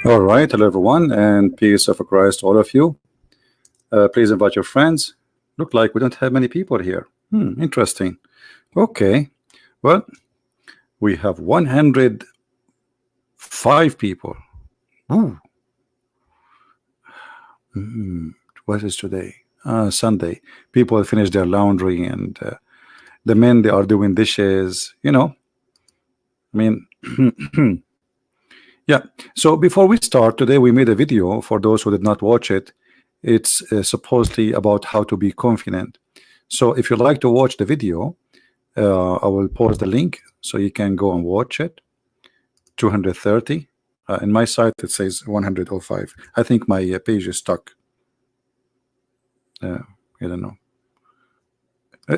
All right, hello everyone, and peace of Christ to all of you. Please invite your friends. Look like we don't have many people here. Interesting. Okay, well, we have 105 people. Ooh. What is today? Sunday. People finish their laundry, and the men, they are doing dishes. I mean, yeah. So before we start today, we made a video for those who did not watch it. It's supposedly about how to be confident. So if you'd like to watch the video, I will post the link so you can go and watch it. 230. In my site it says 105. I think my page is stuck. I don't know.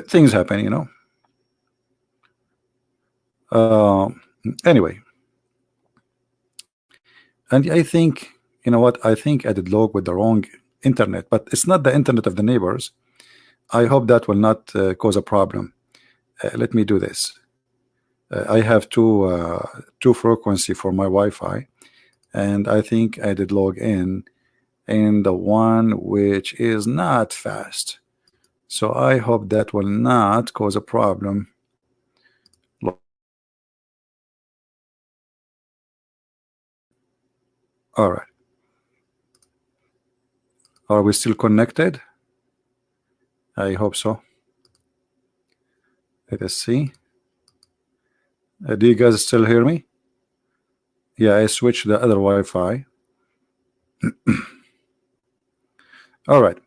Things happen, Anyway, and I think, you know what, I think I did log with the wrong internet, but it's not the internet of the neighbors. I hope that will not cause a problem. Let me do this. I have two frequency for my Wi-Fi, and I think I did log in the one which is not fast. So I hope that will not cause a problem. All right. Are we still connected? I hope so. Let us see. Do you guys still hear me? Yeah, I switched the other Wi-Fi. All right.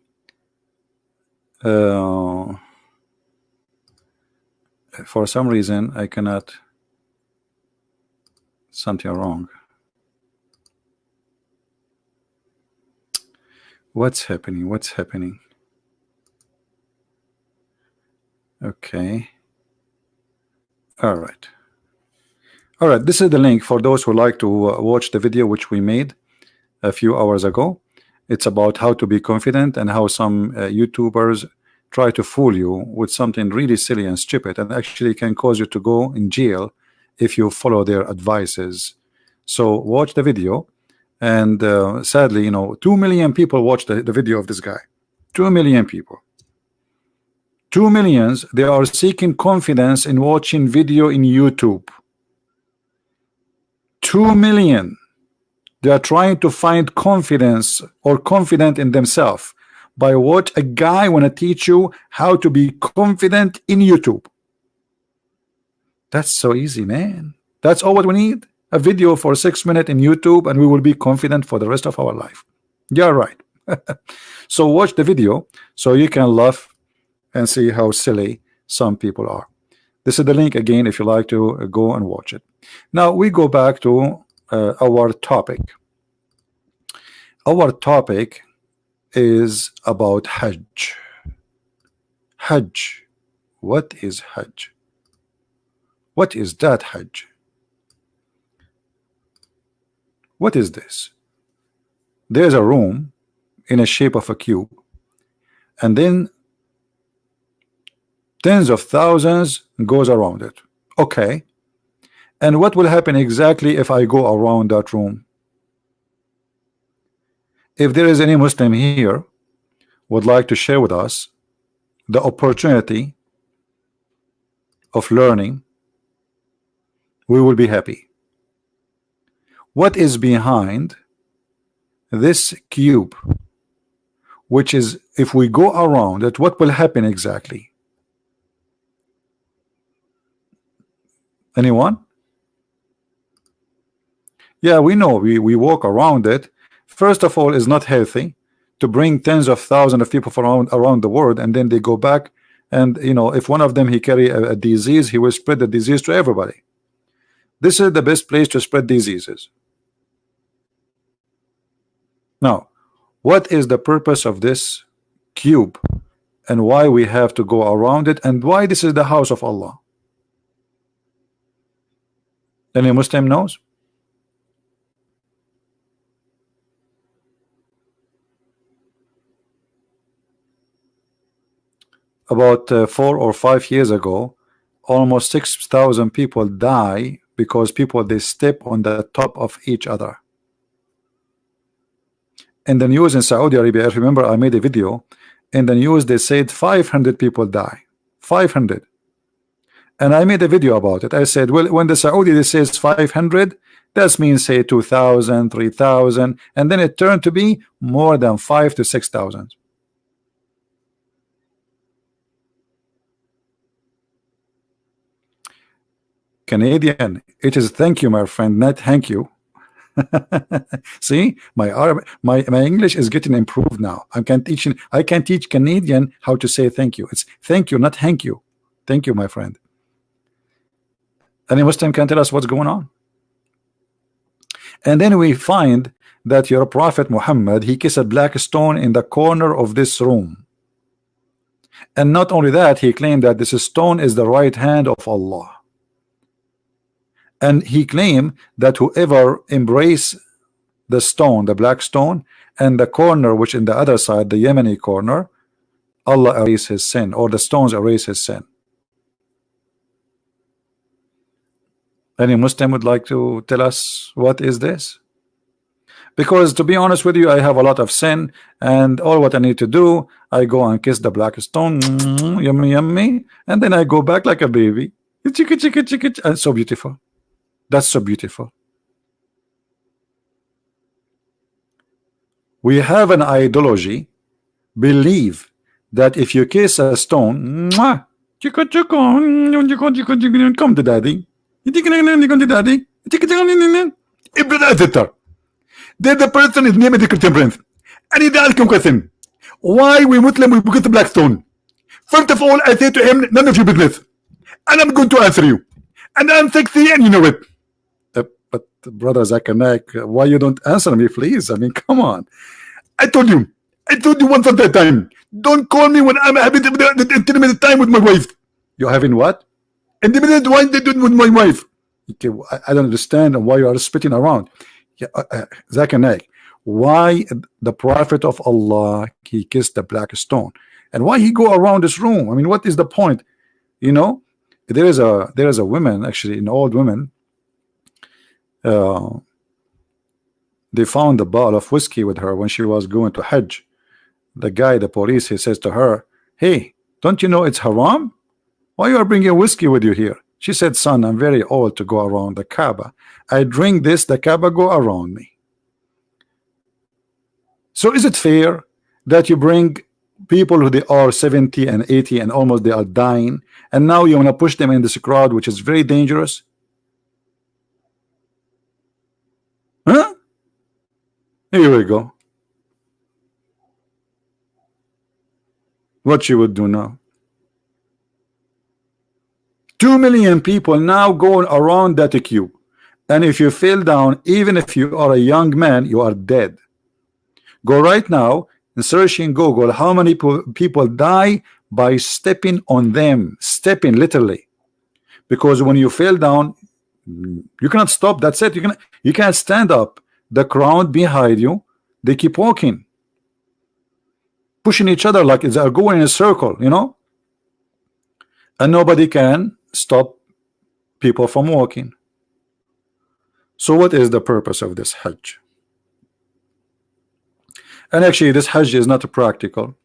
For some reason I cannot. Something wrong. What's happening? What's happening? Okay. All right. All right. This is the link for those who like to watch the video which we made a few hours ago. It's about how to be confident and how some YouTubers try to fool you with something really silly and stupid, and actually can cause you to go in jail if you follow their advices. So watch the video. And sadly, 2 million people watched the video of this guy. 2 million people. 2 millions. They are seeking confidence in watching video in YouTube. 2 million. They are trying to find confidence or confident in themselves by what a guy want to teach you how to be confident in YouTube. That's so easy, man. That's all what we need. A video for 6 minutes in YouTube, and we will be confident for the rest of our life. Yeah, right. So watch the video so you can laugh and see how silly some people are. This is the link again if you like to go and watch it. Now we go back to our topic. Our topic is about Hajj. Hajj. What is Hajj? What is that Hajj? What is this? There's a room in a shape of a cube, and then tens of thousands goes around it. Okay. And what will happen exactly if I go around that room? If there is any Muslim here would like to share with us the opportunity of learning, we will be happy. What is behind this cube, which is, if we go around it, what will happen exactly? Anyone? Yeah, we know we walk around it. First of all, it's not healthy to bring tens of thousands of people from around the world, and then they go back, and if one of them he carry a disease, he will spread the disease to everybody. This is the best place to spread diseases. Now, what is the purpose of this cube, and why we have to go around it, and why this is the house of Allah? Any Muslim knows? About 4 or 5 years ago, almost 6,000 people die because people they step on the top of each other. in the news in Saudi Arabia, I remember I made a video in the news. They said 500 people die, 500, and I made a video about it. I said, well, when the Saudi says 500, that means say 2,000, 3,000, and then it turned to be more than 5 to 6,000. Canadian, it is thank you, my friend, not thank you. See, my English is getting improved now. I can teach Canadian how to say thank you. It's thank you, not thank you. Thank you, my friend. Any Muslim can tell us what's going on. And then we find that your prophet Muhammad, he kissed a black stone in the corner of this room. And not only that, he claimed that this stone is the right hand of Allah. And he claimed that whoever embrace the stone, the black stone, and the corner which in the other side, the Yemeni corner, Allah erase his sin, or the stones erase his sin. Any Muslim would like to tell us what is this? Because to be honest with you, I have a lot of sin, and all what I need to do, I go and kiss the black stone, yummy yummy, and then I go back like a baby. Chicka chicka chicka, and so beautiful. That's so beautiful. We have an ideology, believe that if you kiss a stone, come to daddy. Daddy. Then the person is named the Christian prince. And he asked him question. Why we Muslim we get the black stone? First of all, I say to him, none of your business. And I'm going to answer you. And I'm sexy and you know it. But brother Zakir, why you don't answer me, please? I mean, come on. I told you once at that time. Don't call me when I'm having the intimate time with my wife. You're having what? Intimate time with my wife. Okay, I don't understand why you are spitting around. Yeah, Zakir, why the prophet of Allah he kissed the black stone, and why he go around this room? I mean, what is the point? You know, there is a woman, actually an old woman. They found a bottle of whiskey with her when she was going to Hajj. The guy, the police, he says to her, hey, don't you know it's haram? Why you are bringing whiskey with you here? She said, son, I'm very old to go around the Kaaba. I drink this, the Kaaba go around me. So is it fair that you bring people who they are 70 and 80 and almost they are dying, and now you want to push them in this crowd which is very dangerous? Huh? Here we go. What you would do now? 2 million people now going around that queue, and if you fell down, even if you are a young man, you are dead. Go right now and search in Google how many people die by stepping on them, stepping literally, because when you fell down, you cannot stop. That's it. You can't stand up. The crowd behind you, they keep walking, pushing each other like they are going in a circle, you know, and nobody can stop people from walking. So what is the purpose of this Hajj? And actually this Hajj is not practical,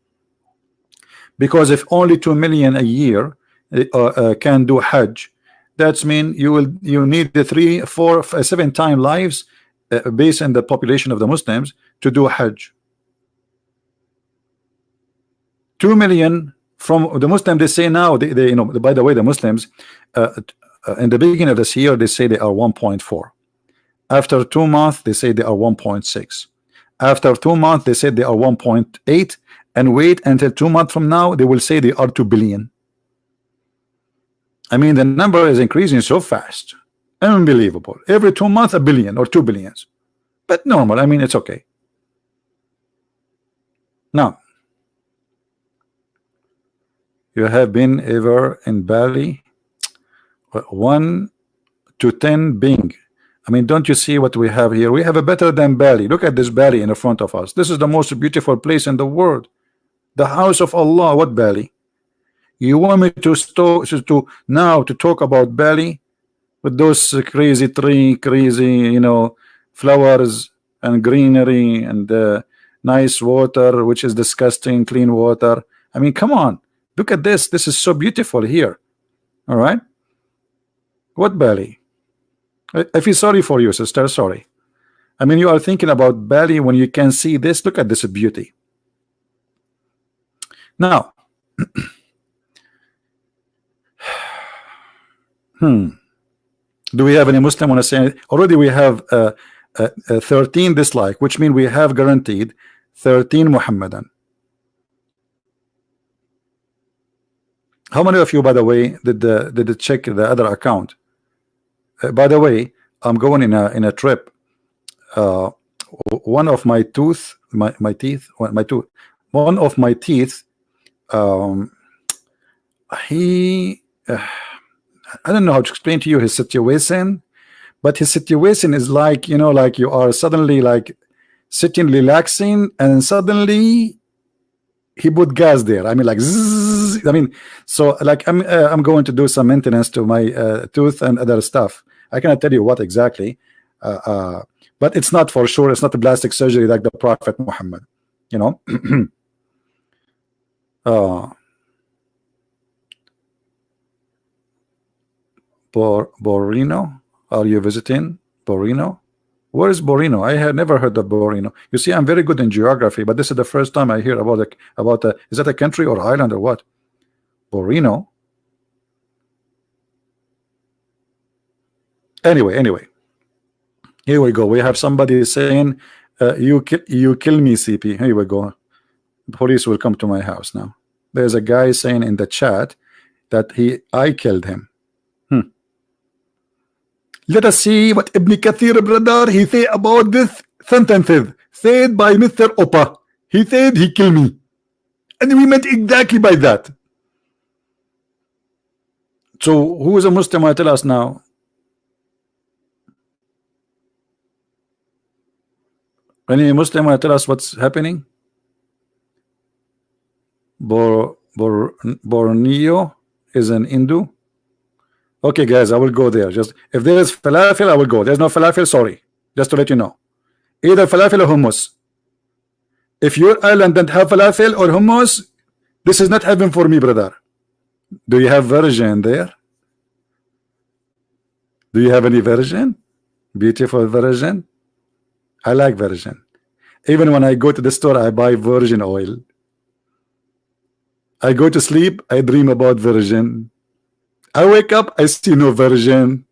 because if only 2 million a year can do Hajj, that's mean you need the 3, 4, 7 times lives based on the population of the Muslims to do Hajj. 2 million from the Muslims, they say now, they you know, by the way, the Muslims in the beginning of this year they say they are 1.4. After 2 months they say they are 1.6. After 2 months they say they are 1.8, and wait until 2 months from now they will say they are 2 billion. I mean, the number is increasing so fast, unbelievable. Every 2 months a billion or 2 billions, but normal. I mean, it's okay. Now, you have been ever in Bali? 1 to 10 Bing. I mean, don't you see what we have here? We have a better than Bali. Look at this Bali in the front of us. This is the most beautiful place in the world, the house of Allah. What Bali? You want me to now to talk about Bali with those crazy tree, crazy, you know, flowers and greenery and nice water, which is disgusting, clean water. I mean, come on, look at this. This is so beautiful here. All right. What Bali? I feel sorry for you, sister. Sorry. I mean, you are thinking about Bali when you can see this. Look at this beauty. Now, do we have any Muslim want to say? Already we have 13 dislike, which means we have guaranteed 13 Muhammadan. How many of you, by the way, did check the other account? By the way, I'm going in a trip. One of my tooth, one of my teeth. I don't know how to explain to you his situation, but his situation is like, you know, like you are suddenly like sitting relaxing and suddenly he put gas there. I mean, like zzz, I mean, so like I'm going to do some maintenance to my tooth and other stuff. I cannot tell you what exactly, but it's not for sure. It's not a plastic surgery like the Prophet Muhammad, you know. Borino, are you visiting Borino? Where is Borino? I had never heard of Borino. You see, I'm very good in geography, but this is the first time I hear about it. Is that a country or island or what? Borino. Anyway, here we go. We have somebody saying, "You kill me, CP." Here we go. The police will come to my house now. There's a guy saying in the chat that I killed him. Let us see what Ibn Kathir, brother, he say about this sentences said by Mr. Opa. He said he killed me, and we meant exactly by that. So who is a Muslim? Tell us now. Any Muslim tell us what's happening? Borneo is an Hindu. Okay, guys, I will go there. Just if there is falafel, I will go. There's no falafel, sorry. Just to let you know. Either falafel or hummus. If your island doesn't have falafel or hummus, this is not heaven for me, brother. Do you have version there? Do you have any version? Beautiful version. I like virgin. Even when I go to the store, I buy virgin oil. I go to sleep, I dream about virgin. I wake up, I see no virgin.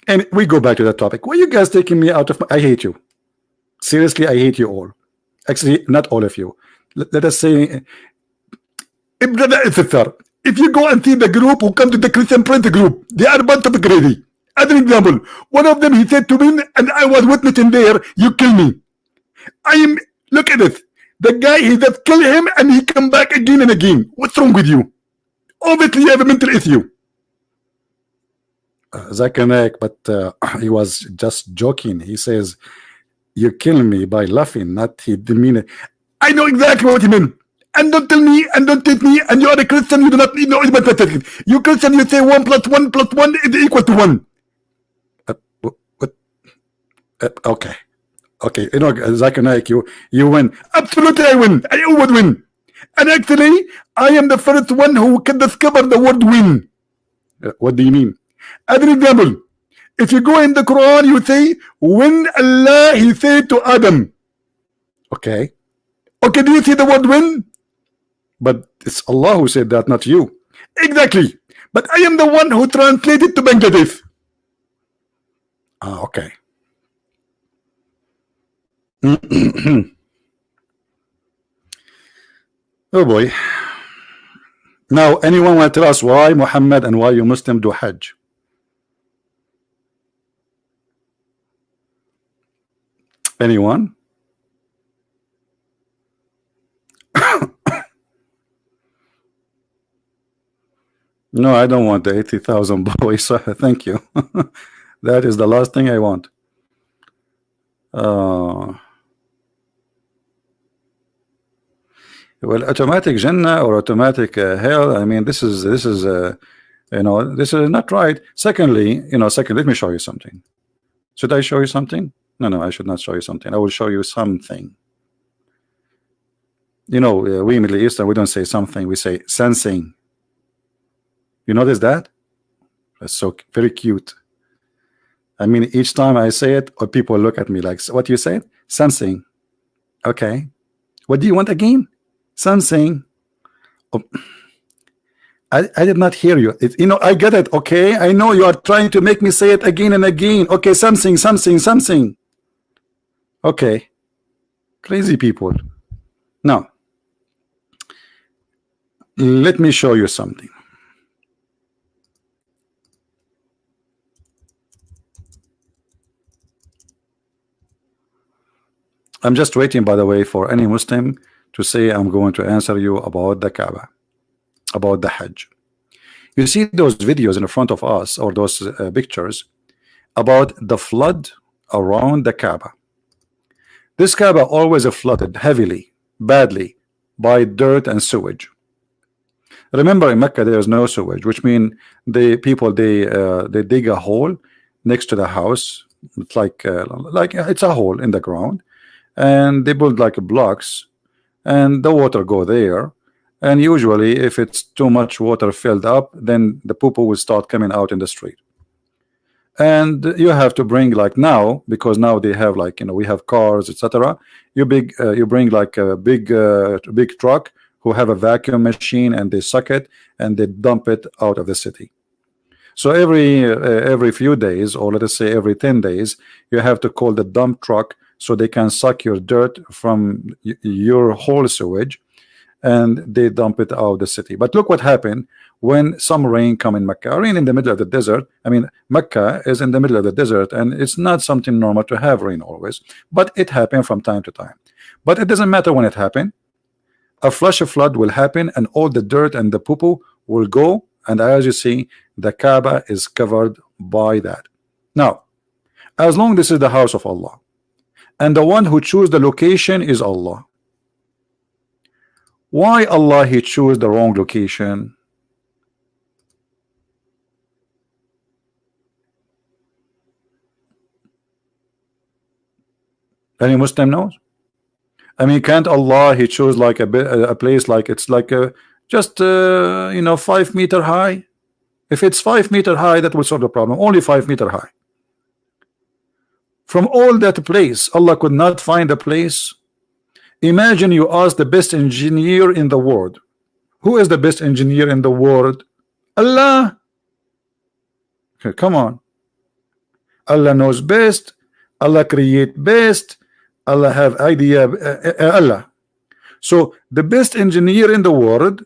And we go back to that topic. Why are you guys taking me out of I hate you. Seriously, I hate you all. Actually, not all of you. Let us say, if you go and see the group who come to the Christian Prince group, they are a bunch of crazy. As an example, one of them, he said to me, and I was witnessing there, you kill me. Look at it. The guy, he just kill him and he come back again and again. What's wrong with you? Obviously, you have a mental issue. Zakir, but he was just joking. He says, you kill me by laughing, not he didn't mean it. I know exactly what he meant. And don't tell me, and don't teach me, and you are a Christian, you do not know mathematics. You Christian, you say 1 + 1 + 1 is equal to 1. Okay. Okay, you know, Zakir, you win. Absolutely, I win. I always win. And actually, I am the first one who can discover the word win. What do you mean? As an example, if you go in the Quran, you say, when Allah, he said to Adam. Okay. Okay, do you see the word win? But it's Allah who said that, not you. Exactly. But I am the one who translated to Bangladesh. Okay. Oh boy. Now, anyone want to tell us why Muhammad and why you Muslim do Hajj? Anyone? No, I don't want the 80,000 boys. Thank you. That is the last thing I want. Well, automatic Jannah or automatic hell. I mean, this is you know, this is not right. Secondly, let me show you something. Should I show you something? No, I should not show you something. I will show you something. You know, we Middle Eastern, we don't say something, we say sensing. You notice that? That's so very cute. I mean, each time I say it, or people look at me like, what you said? Sensing. Okay. What do you want again? Something. Oh, I did not hear you. You know, I get it. Okay. I know you are trying to make me say it again and again. Okay. Something. Okay. Crazy people. Now, let me show you something. I'm just waiting, by the way, for any Muslim to say I'm going to answer you about the Kaaba, about the Hajj. You see those videos in front of us, or those pictures about the flood around the Kaaba. This Kaaba always flooded heavily, badly, by dirt and sewage. Remember, in Mecca there is no sewage, which means the people they dig a hole next to the house. It's like it's a hole in the ground, and they build like blocks, and the water go there. And usually, if it's too much water filled up, then the poo will start coming out in the street. And you have to bring, like now, because now they have, like, you know, we have cars, etc. You bring like a big truck who have a vacuum machine, and they suck it and they dump it out of the city. So every few days, or let us say every 10 days, you have to call the dump truck so they can suck your dirt from your whole sewage, and they dump it out of the city. But look what happened when some rain come in Mecca. Rain in the middle of the desert. I mean, Mecca is in the middle of the desert, and it's not something normal to have rain always, but it happened from time to time. But it doesn't matter when it happened. A flash of flood will happen, and all the dirt and the poo will go, and as you see, the Kaaba is covered by that. Now, as long this is the house of Allah, and the one who choose the location is Allah, why Allah he choose the wrong location? Any Muslim knows? I mean, can't Allah he chose like a place like it's like a just you know, 5 meter high? If it's 5 meter high, that will solve the problem. Only 5 meter high. From all that place, Allah could not find a place. Imagine you ask the best engineer in the world. Who is the best engineer in the world? Allah. Okay, come on. Allah knows best. Allah create best. Allah have idea. Allah. So the best engineer in the world,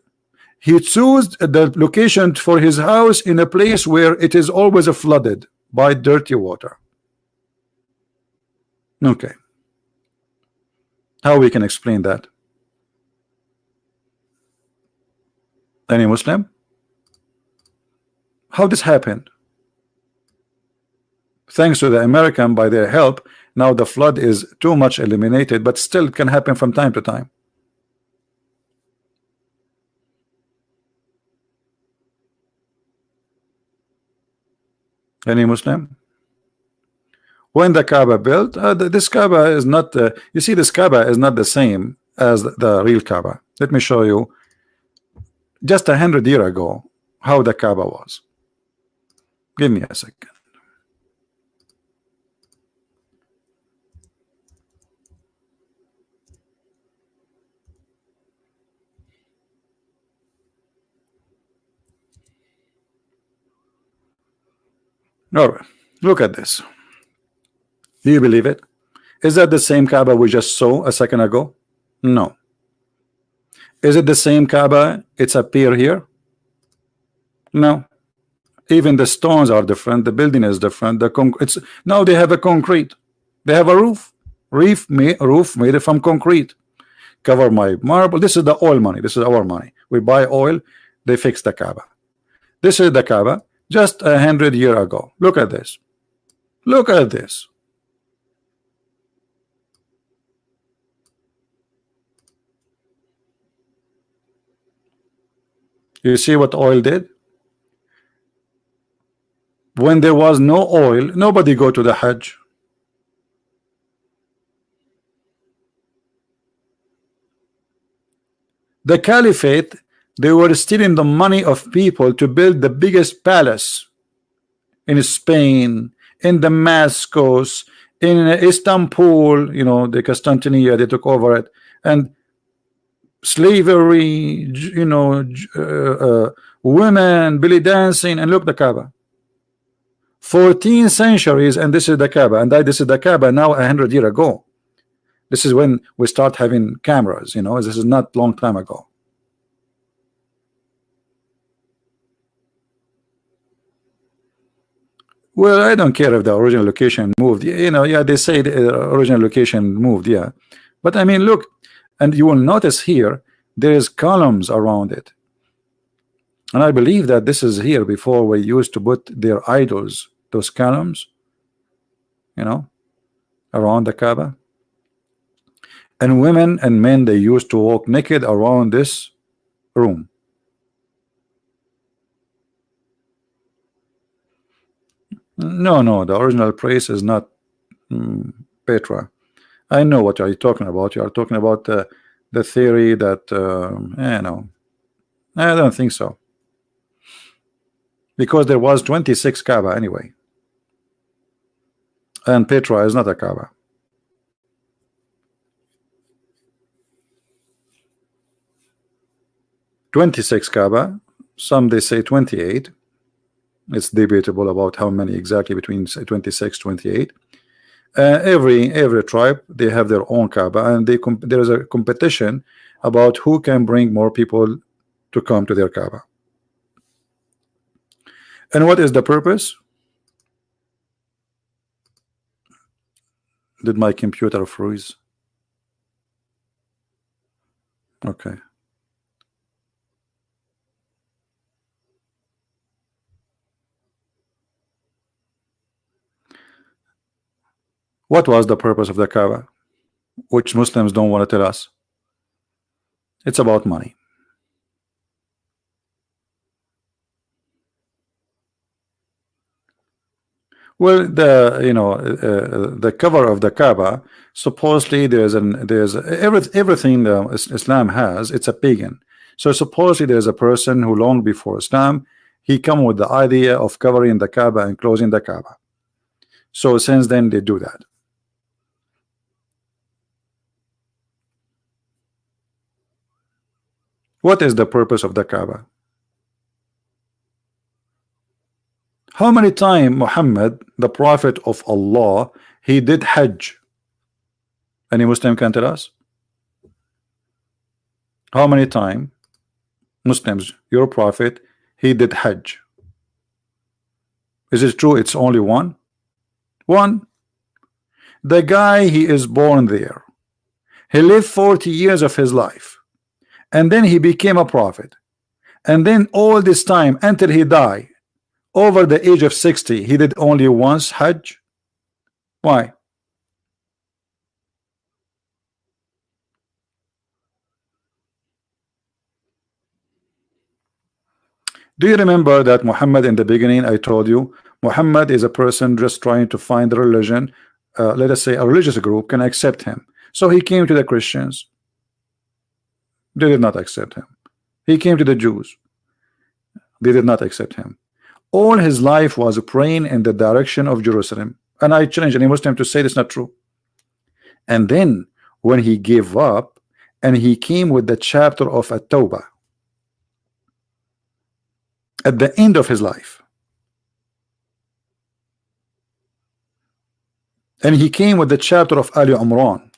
he chose the location for his house in a place where it is always flooded by dirty water. Okay. How we can explain that? Any Muslim? How this happened? Thanks to the American, by their help, now the flood is too much eliminated, but still can happen from time to time. Any Muslim? When the Kaaba built, this Kaaba is not, you see, this Kaaba is not the same as the real Kaaba. Let me show you just 100 years ago how the Kaaba was. Give me a second. All right, look at this. Do you believe it? Is that the same Kaaba we just saw a second ago? No. Is it the same Kaaba? It's appear here? No. Even the stones are different. The building is different. It's now they have a concrete. They have a roof. Roof made from concrete. Cover my marble. This is the oil money. This is our money. We buy oil. They fix the Kaaba. This is the Kaaba just 100 years ago. Look at this. Look at this. You see what oil did? When there was no oil, nobody go to the Hajj. The caliphate, they were stealing the money of people to build the biggest palace in Spain, in Damascus, in Istanbul, you know, the Constantinople, they took over it, and slavery, you know, women, belly dancing, and look, the Kaaba. 14 centuries, and this is the Kaaba, and this is the Kaaba now 100 years ago. This is when we start having cameras, you know, this is not long time ago. Well, I don't care if the original location moved, you know, yeah, they say the original location moved, yeah. But I mean, look, and you will notice here, there is columns around it. And I believe that this is here before we used to put their idols, those columns, you know, around the Kaaba. And women and men, they used to walk naked around this room. No, the original place is not Petra. I know what you're talking about. You are talking about the theory that, no, I don't think so. Because there was 26 Kaaba anyway. And Petra is not a Kaaba. "26 Kaaba, some they say 28. It's debatable about how many exactly, between 26, 28. Every tribe, they have their own Kaaba, and there is a competition about who can bring more people to come to their Kaaba. And what is the purpose? Did my computer freeze? Okay. What was the purpose of the Kaaba, which Muslims don't want to tell us? It's about money. Well, the cover of the Kaaba, supposedly there's everything Islam has, it's a pagan. So supposedly there's a person who long before Islam, he come with the idea of covering the Kaaba and closing the Kaaba. So since then they do that. What is the purpose of the Kaaba? How many times Muhammad, the prophet of Allah, he did Hajj? Any Muslim can tell us? How many times Muslims, your prophet, he did Hajj? Is it true it's only one? One. The guy, he is born there. He lived 40 years of his life. And then he became a prophet. And then all this time until he died, over the age of 60, he did only once Hajj. Why? Do you remember that Muhammad, in the beginning I told you, Muhammad is a person just trying to find a religion, let us say a religious group can accept him. So he came to the Christians. They did not accept him. He came to the Jews. They did not accept him. All his life was praying in the direction of Jerusalem. And I challenge any Muslim to say this is not true. And then when he gave up and he came with the chapter of At-Tawbah at the end of his life, and he came with the chapter of Ali Imran,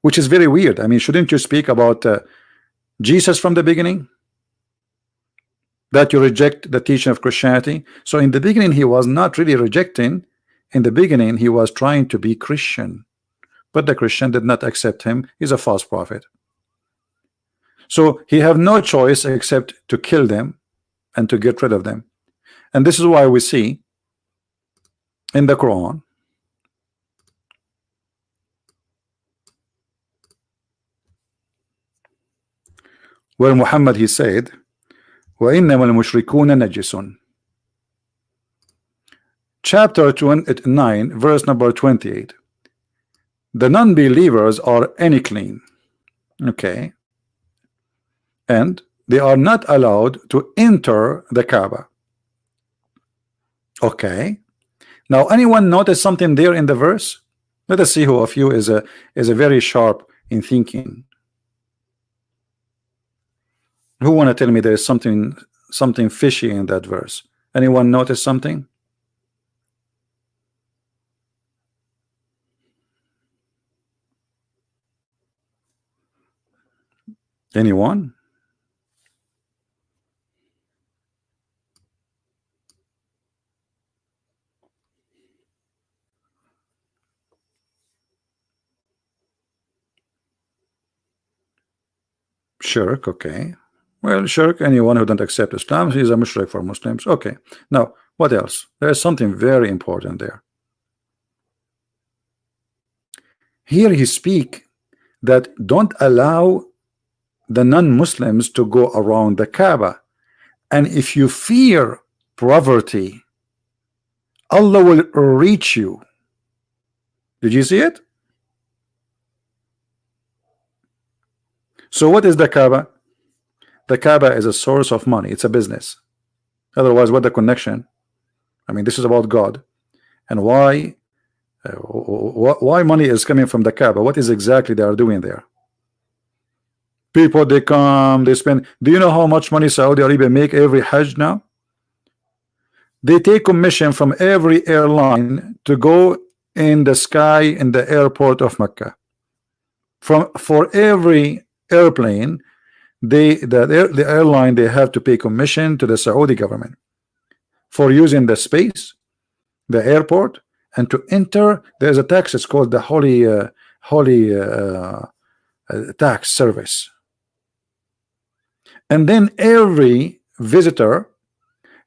which is very weird. I mean, shouldn't you speak about Jesus from the beginning? That you reject the teaching of Christianity. So in the beginning he was not really rejecting. In the beginning he was trying to be Christian, but the Christian did not accept him. He's a false prophet. So he have no choice except to kill them and to get rid of them. And this is why we see in the Quran where Muhammad, he said, وَإِنَّمَا الْمُشْرِكُونَ نَجِسٌ. Chapter 9, verse number 28. The non-believers are unclean. Okay. and they are not allowed to enter the Kaaba. Okay. Now, anyone notice something there in the verse? Let us see who of you is a very sharp in thinking. Who want to tell me there is something fishy in that verse? Anyone notice something? Anyone? Shirk, okay. Well, shirk, anyone who don't accept Islam, he is a mushrik for Muslims. Okay. Now, what else? There is something very important there. Here he speak that don't allow the non-Muslims to go around the Kaaba. And if you fear poverty, Allah will reach you. Did you see it? So what is the Kaaba? The Kaaba is a source of money. It's a business. Otherwise, what the connection? I mean, this is about God. And why money is coming from the Kaaba? What is exactly they are doing there? People, they come, they spend. Do you know how much money Saudi Arabia make every Hajj now? They take commission from every airline to go in the sky in the airport of Mecca. For every airplane, the airline, they have to pay commission to the Saudi government for using the space, the airport, and to enter. There's a tax. It's called the holy tax service. And then every visitor,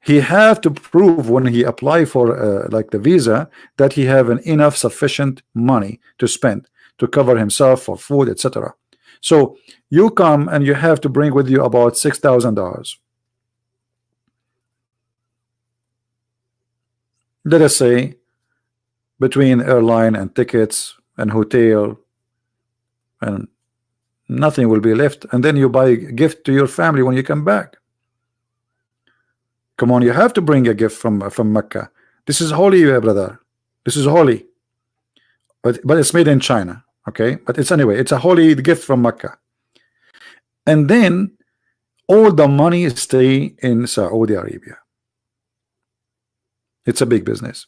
he have to prove when he apply for like the visa that he have enough sufficient money to spend to cover himself for food, etc. So you come and you have to bring with you about $6,000. Let us say between airline and tickets and hotel, and nothing will be left. And then you buy a gift to your family when you come back. Come on, you have to bring a gift from Mecca. This is holy, brother. This is holy. But it's made in China. Okay, but it's anyway, it's a holy gift from Mecca. And then all the money stay in Saudi Arabia. It's a big business.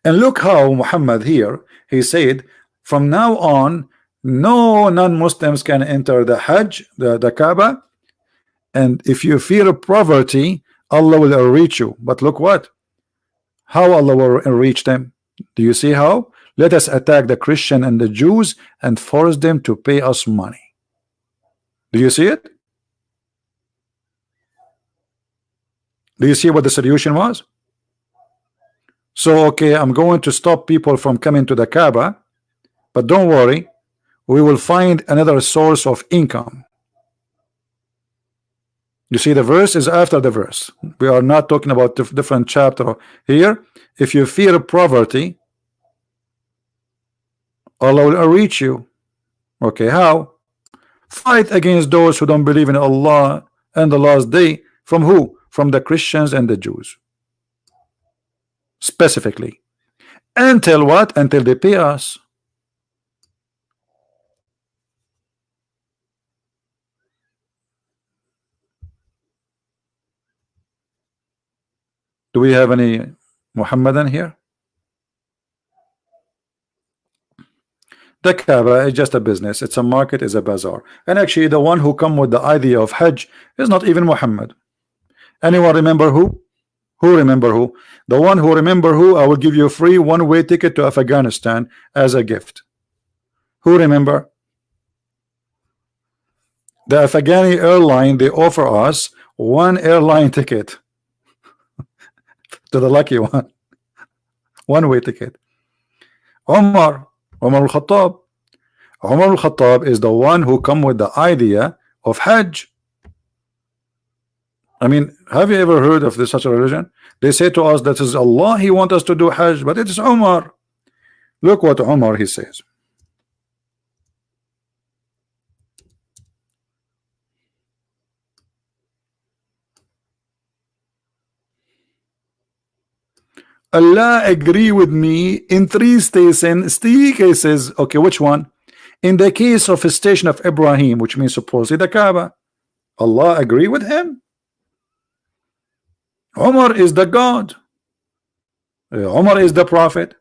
And look how Muhammad here, he said, from now on, no non-Muslims can enter the Hajj, the Kaaba. And if you fear poverty, Allah will reach you. But look what? How Allah will reach them? Do you see how? Let us attack the Christian and the Jews and force them to pay us money. Do you see it? Do you see what the solution was? So, okay, I'm going to stop people from coming to the Kaaba, but don't worry, we will find another source of income. You see, the verse is after the verse. We are not talking about different chapter here. If you fear poverty, Allah will reach you. Okay, how? Fight against those who don't believe in Allah and the last day. From who? From the Christians and the Jews. Specifically. Until what? Until they pay us. Do we have any Muhammadan here? The Kaaba is just a business. It's a market, it's a bazaar. And actually the one who come with the idea of Hajj is not even Muhammad. Anyone remember who? Who remember who? The one who remember who, I will give you a free one-way ticket to Afghanistan as a gift. Who remember? The Afghani airline, they offer us one airline ticket to the lucky one. One-way ticket. Umar al-Khattab. Umar al-Khattab is the one who come with the idea of Hajj. I mean, have you ever heard of this such a religion? They say to us that is Allah, He want us to do Hajj, but it is Umar. Look what Umar he says. Allah agree with me in three cases. Okay, which one? In the case of a station of Ibrahim, which means supposedly the Kaaba, Allah agree with him. Umar is the God. Umar is the prophet.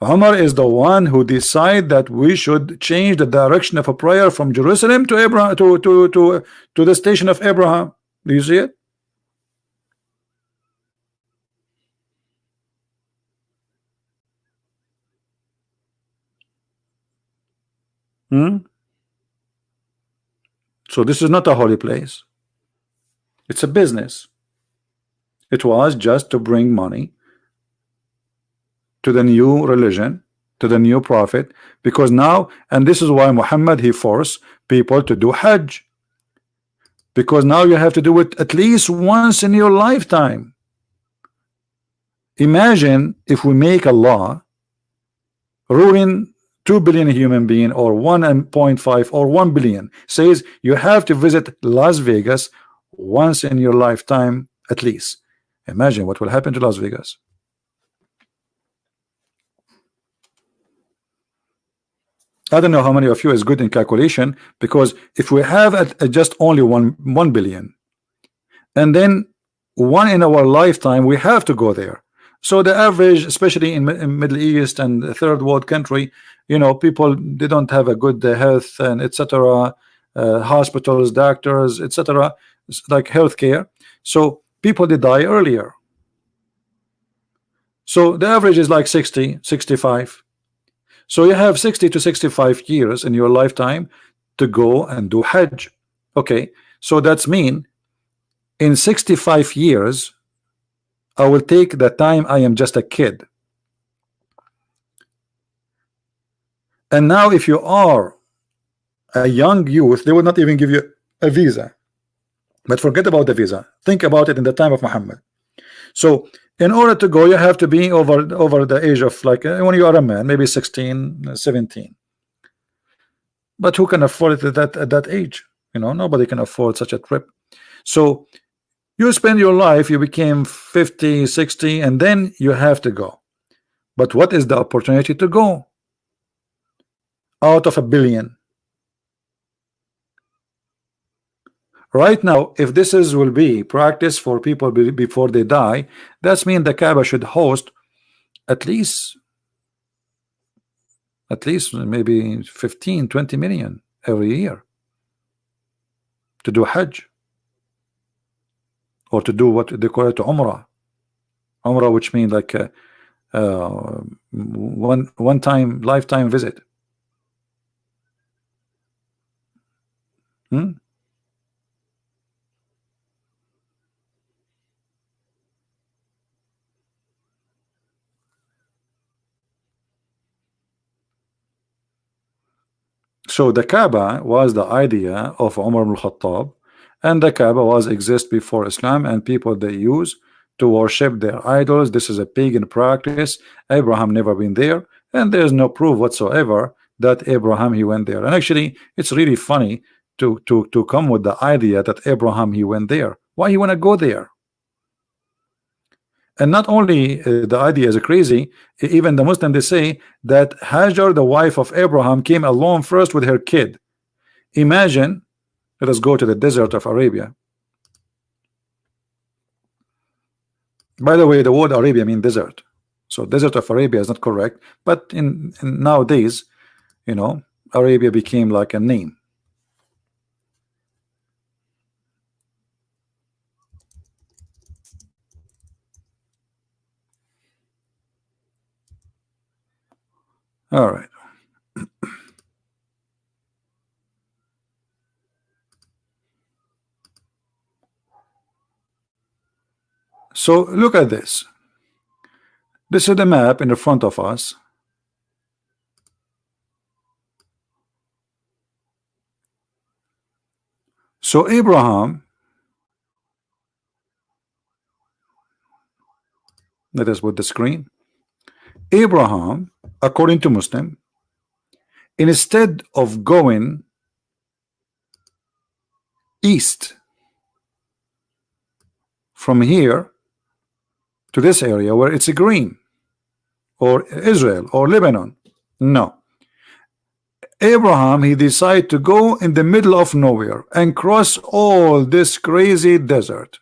Umar is the one who decide that we should change the direction of a prayer from Jerusalem to Abraham to the station of Abraham. Do you see it? So this is not a holy place. It's a business. It was just to bring money to the new religion, to the new prophet, because now, and this is why Muhammad, he forced people to do Hajj, because now you have to do it at least once in your lifetime. Imagine if we make a law ruin 2 billion human being, or 1.5 or 1 billion, says you have to visit Las Vegas once in your lifetime at least. Imagine what will happen to Las Vegas. I don't know how many of you is good in calculation, because if we have just only 1 billion, and then one in our lifetime, we have to go there. So the average, especially in Middle East and third world country, you know, people, they don't have a good health and etc. Hospitals, doctors, etc. like healthcare. So people, they die earlier. So the average is like 60, 65. So you have 60 to 65 years in your lifetime to go and do Hajj. Okay, so that's mean in 65 years I will take the time I am just a kid. And now if you are a young youth, they will not even give you a visa. But forget about the visa. Think about it in the time of Muhammad. So in order to go, you have to be over the age of, like, when you are a man, maybe 16, 17. But who can afford it at that age? You know, nobody can afford such a trip. So you spend your life, you became 50, 60, and then you have to go. But what is the opportunity to go out of a billion? Right now, if this will be practice for people before they die, that's mean the Kaaba should host at least maybe 15, 20 million every year to do Hajj, or to do what they call it Umrah, which means like one time lifetime visit. So the Kaaba was the idea of Umar ibn Khattab, and the Kaaba was exist before Islam, and people they use to worship their idols. This is a pagan practice. Abraham never been there, and there's no proof whatsoever that Abraham he went there. And actually, it's really funny to come with the idea that Abraham he went there. Why you want to go there? And not only the idea is crazy, even the Muslim, they say that Hajar, the wife of Abraham, came alone first with her kid. Imagine, let us go to the desert of Arabia. By the way, the word Arabia means desert. So desert of Arabia is not correct, but in nowadays, you know, Arabia became like a name. All right. So look at this. This is the map in the front of us. So Abraham, let us put the screen. Abraham, according to Muslim, instead of going east from here, to this area where it's green, or Israel or Lebanon. No. Abraham, he decided to go in the middle of nowhere and cross all this crazy desert.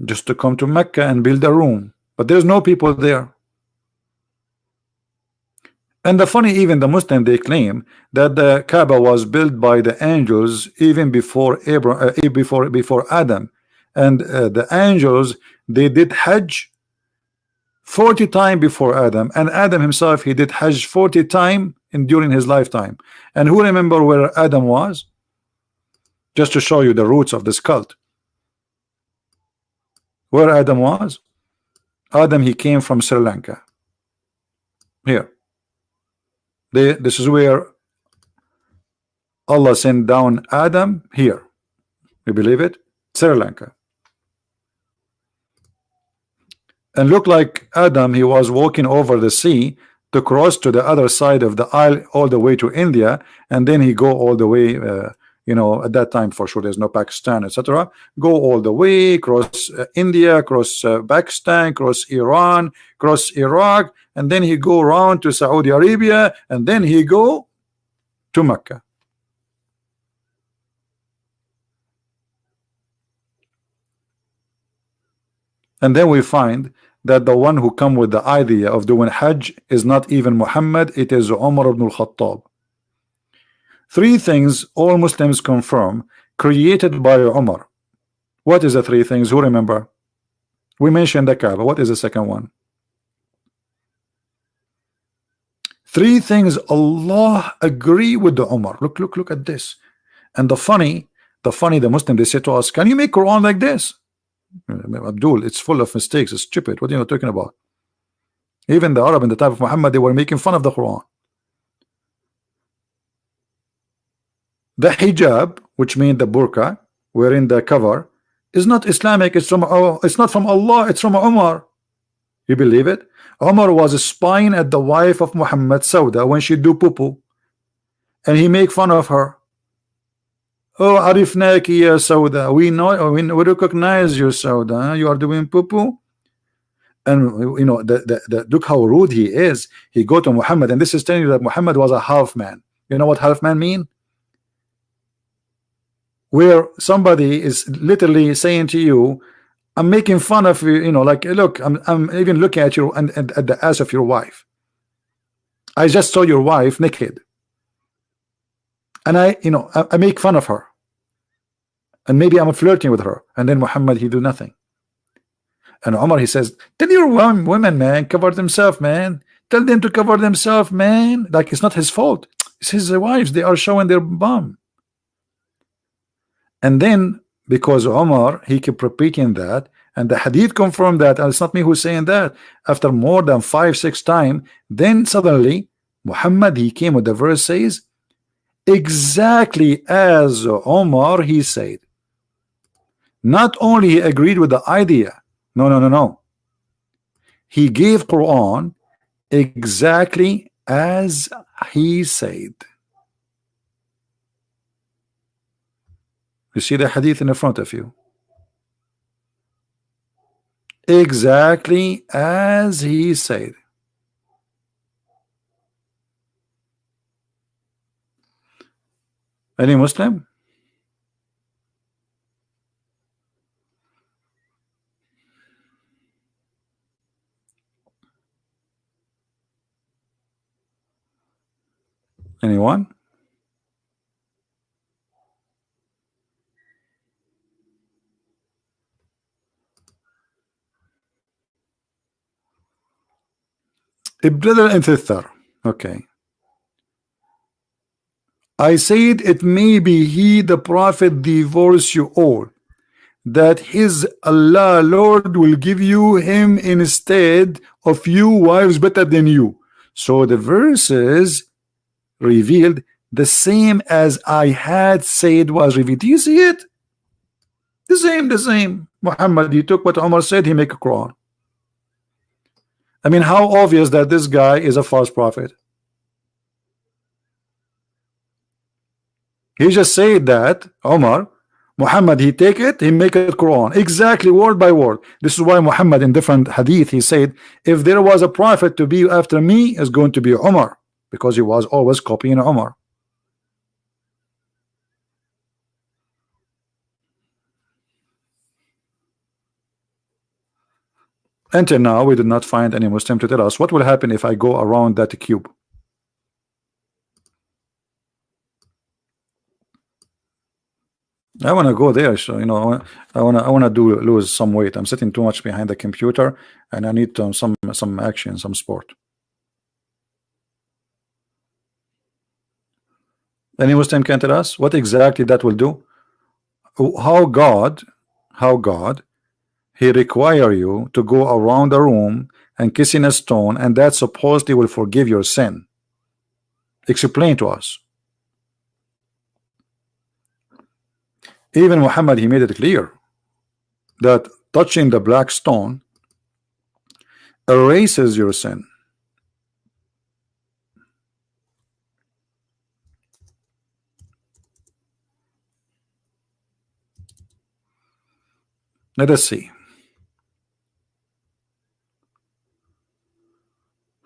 Just to come to Mecca and build a room. But there's no people there. And the funny, even the Muslim, they claim that the Kaaba was built by the angels even before before Adam. And the angels, they did Hajj 40 times before Adam, and Adam himself, he did Hajj 40 times during his lifetime. And who remember where Adam was? Just to show you the roots of this cult. Where Adam was? Adam, he came from Sri Lanka. Here. This is where Allah sent down Adam. Here. You believe it? Sri Lanka. And look like Adam, he was walking over the sea to cross to the other side of the isle all the way to India, and then he go all the way, you know, at that time for sure there's no Pakistan, etc. Go all the way, cross India, cross Pakistan, cross Iran, cross Iraq, and then he go around to Saudi Arabia, and then he go to Mecca. And then we find that the one who come with the idea of doing Hajj is not even Muhammad, it is Umar ibn al-Khattab. Three things all Muslims confirm created by Umar. What is the three things? Who remember? We mentioned the Kaaba. What is the second one? Three things Allah agree with the Umar. Look at this. And the funny, the Muslim, they say to us, can you make Quran like this? Abdul, it's full of mistakes, it's stupid. What are you talking about? Even the Arab in the time of Muhammad, they were making fun of the Quran. The hijab, which means the burqa, wherein the cover, is not Islamic, it's not from Allah, it's from Umar. You believe it? Umar was spying at the wife of Muhammad, Sauda, when she do poo-poo, and he make fun of her. Oh, arithmetics, ya Sauda. We know, we recognize you, Sauda. You are doing poo-poo. And you know, look how rude he is. He go to Muhammad, and this is telling you that Muhammad was a half man. You know what half man mean? Where somebody is literally saying to you, I'm making fun of you, you know, like, look, I'm even looking at you and at the ass of your wife. I just saw your wife naked. And I make fun of her. And maybe I'm flirting with her. And then Muhammad, he do nothing. And Umar, he says, tell your women, man, cover themselves, man. Tell them to cover themselves, man. Like, it's not his fault. It's his wives. They are showing their bum. And then, because Umar, he kept repeating that, and the hadith confirmed that, and it's not me who's saying that, after more than 5-6 times, then suddenly, Muhammad, he came with the verse says, exactly as Umar, he said. Not only he agreed with the idea, no. He gave Quran exactly as he said. You see the hadith in the front of you. Exactly as he said. Any Muslim? Anyone? A brother and sister. Okay. I said it may be he, the prophet, divorce you all, that his Allah Lord will give you him instead of you wives better than you. So the verses revealed the same as I had said was revealed. Do you see it? The same. Muhammad, he took what Umar said, he make a Quran. I mean, how obvious that this guy is a false prophet. He just said that Omar, Muhammad, he take it, he make it Quran, exactly word by word. This is why Muhammad in different hadith, he said, if there was a prophet to be after me, is going to be Omar, because he was always copying Omar. Until now, we did not find any Muslim to tell us what will happen if I go around that cube. I want to go there, so you know, I want to do lose some weight. I'm sitting too much behind the computer, and I need some action, some sport. Any Muslim can tell us what exactly that will do? How God, He require you to go around the room and kissing a stone, and that supposedly will forgive your sin. Explain to us. Even Muhammad, he made it clear that touching the black stone erases your sin. Let us see.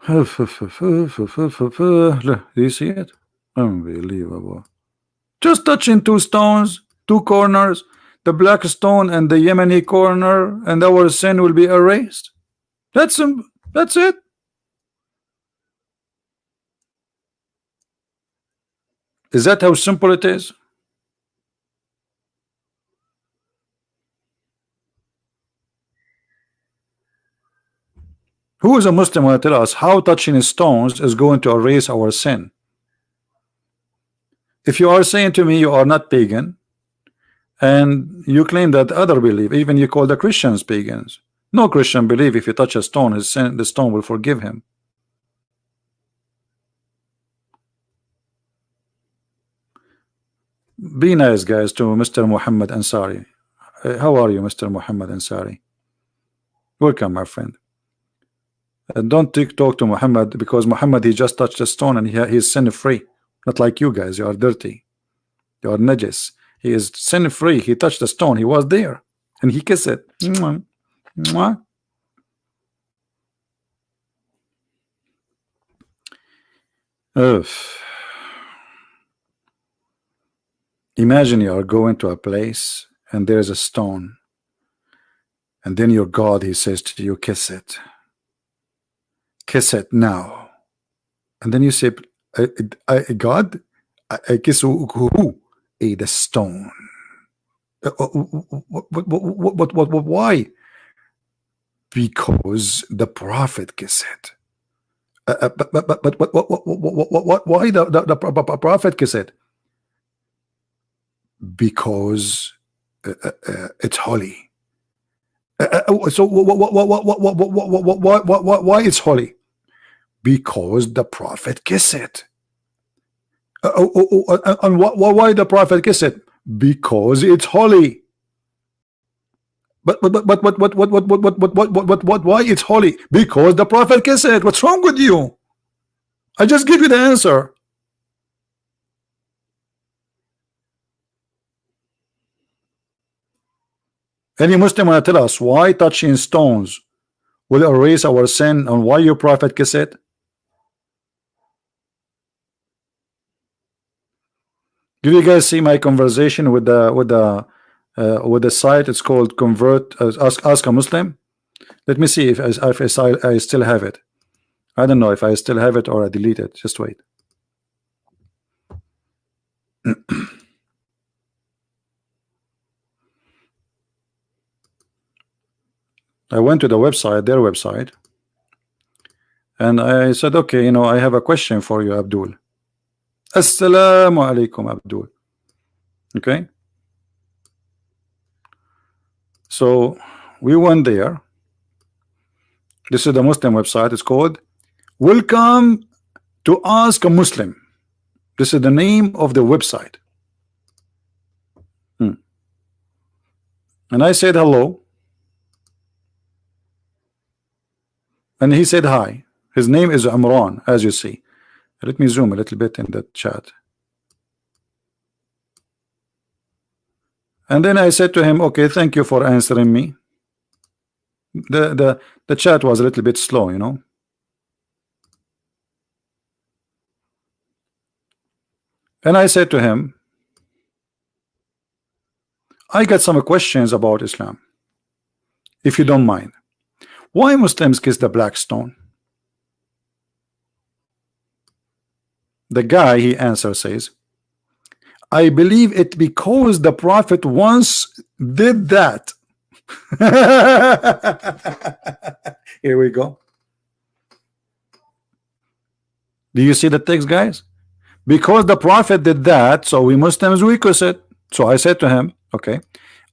Do you see it? Unbelievable. Just touching two stones, two corners, the black stone and the Yemeni corner, and our sin will be erased. That's it. Is that how simple it is? Who is a Muslim will tell us how touching stones is going to erase our sin? If you are saying to me you are not pagan, and you claim that other believe, even you call the Christians pagans. No Christian believe if you touch a stone, his sin, the stone will forgive him. Be nice, guys, to Mr. Muhammad Ansari. How are you, Mr. Muhammad Ansari? Welcome, my friend. Don't talk to Muhammad, because Muhammad, he just touched a stone and he's sin free. Not like you guys, you are dirty, you are najis. He is sin free. He touched the stone, he was there, and he kissed it. Mwah. Mwah. Imagine you are going to a place and there's a stone, and then your God, he says to you, kiss it now, and then you say, God, I kiss who? The stone. Why? Because the prophet kissed it. But why the prophet kissed it? Because it's holy. So why it's holy? Because the prophet kissed it. And why the prophet kissed it? Because it's holy. But why it's holy? Because the prophet kissed it. What's wrong with you? I just give you the answer. Any Muslim want to tell us why touching stones will erase our sin, and why your prophet kissed it? Did you guys see my conversation with the site? It's called Convert. Ask a Muslim. Let me see if I still have it. I don't know if I still have it or I delete it. Just wait. I went to the website, their website, and I said, okay, you know, I have a question for you, Abdul. Assalamu alaikum, Abdul. Okay. So we went there. This is the Muslim website. It's called Welcome to Ask a Muslim. This is the name of the website. And I said hello. And he said hi. His name is Imran, as you see. Let me zoom a little bit in the chat. And then I said to him, okay, thank you for answering me. The chat was a little bit slow, you know. And I said to him, I got some questions about Islam, if you don't mind. Why Muslims kiss the black stone? The guy, he answers, says, I believe it because the Prophet once did that. Here we go. Do you see the text, guys? Because the Prophet did that, so we Muslims, we kiss it. So I said to him, okay,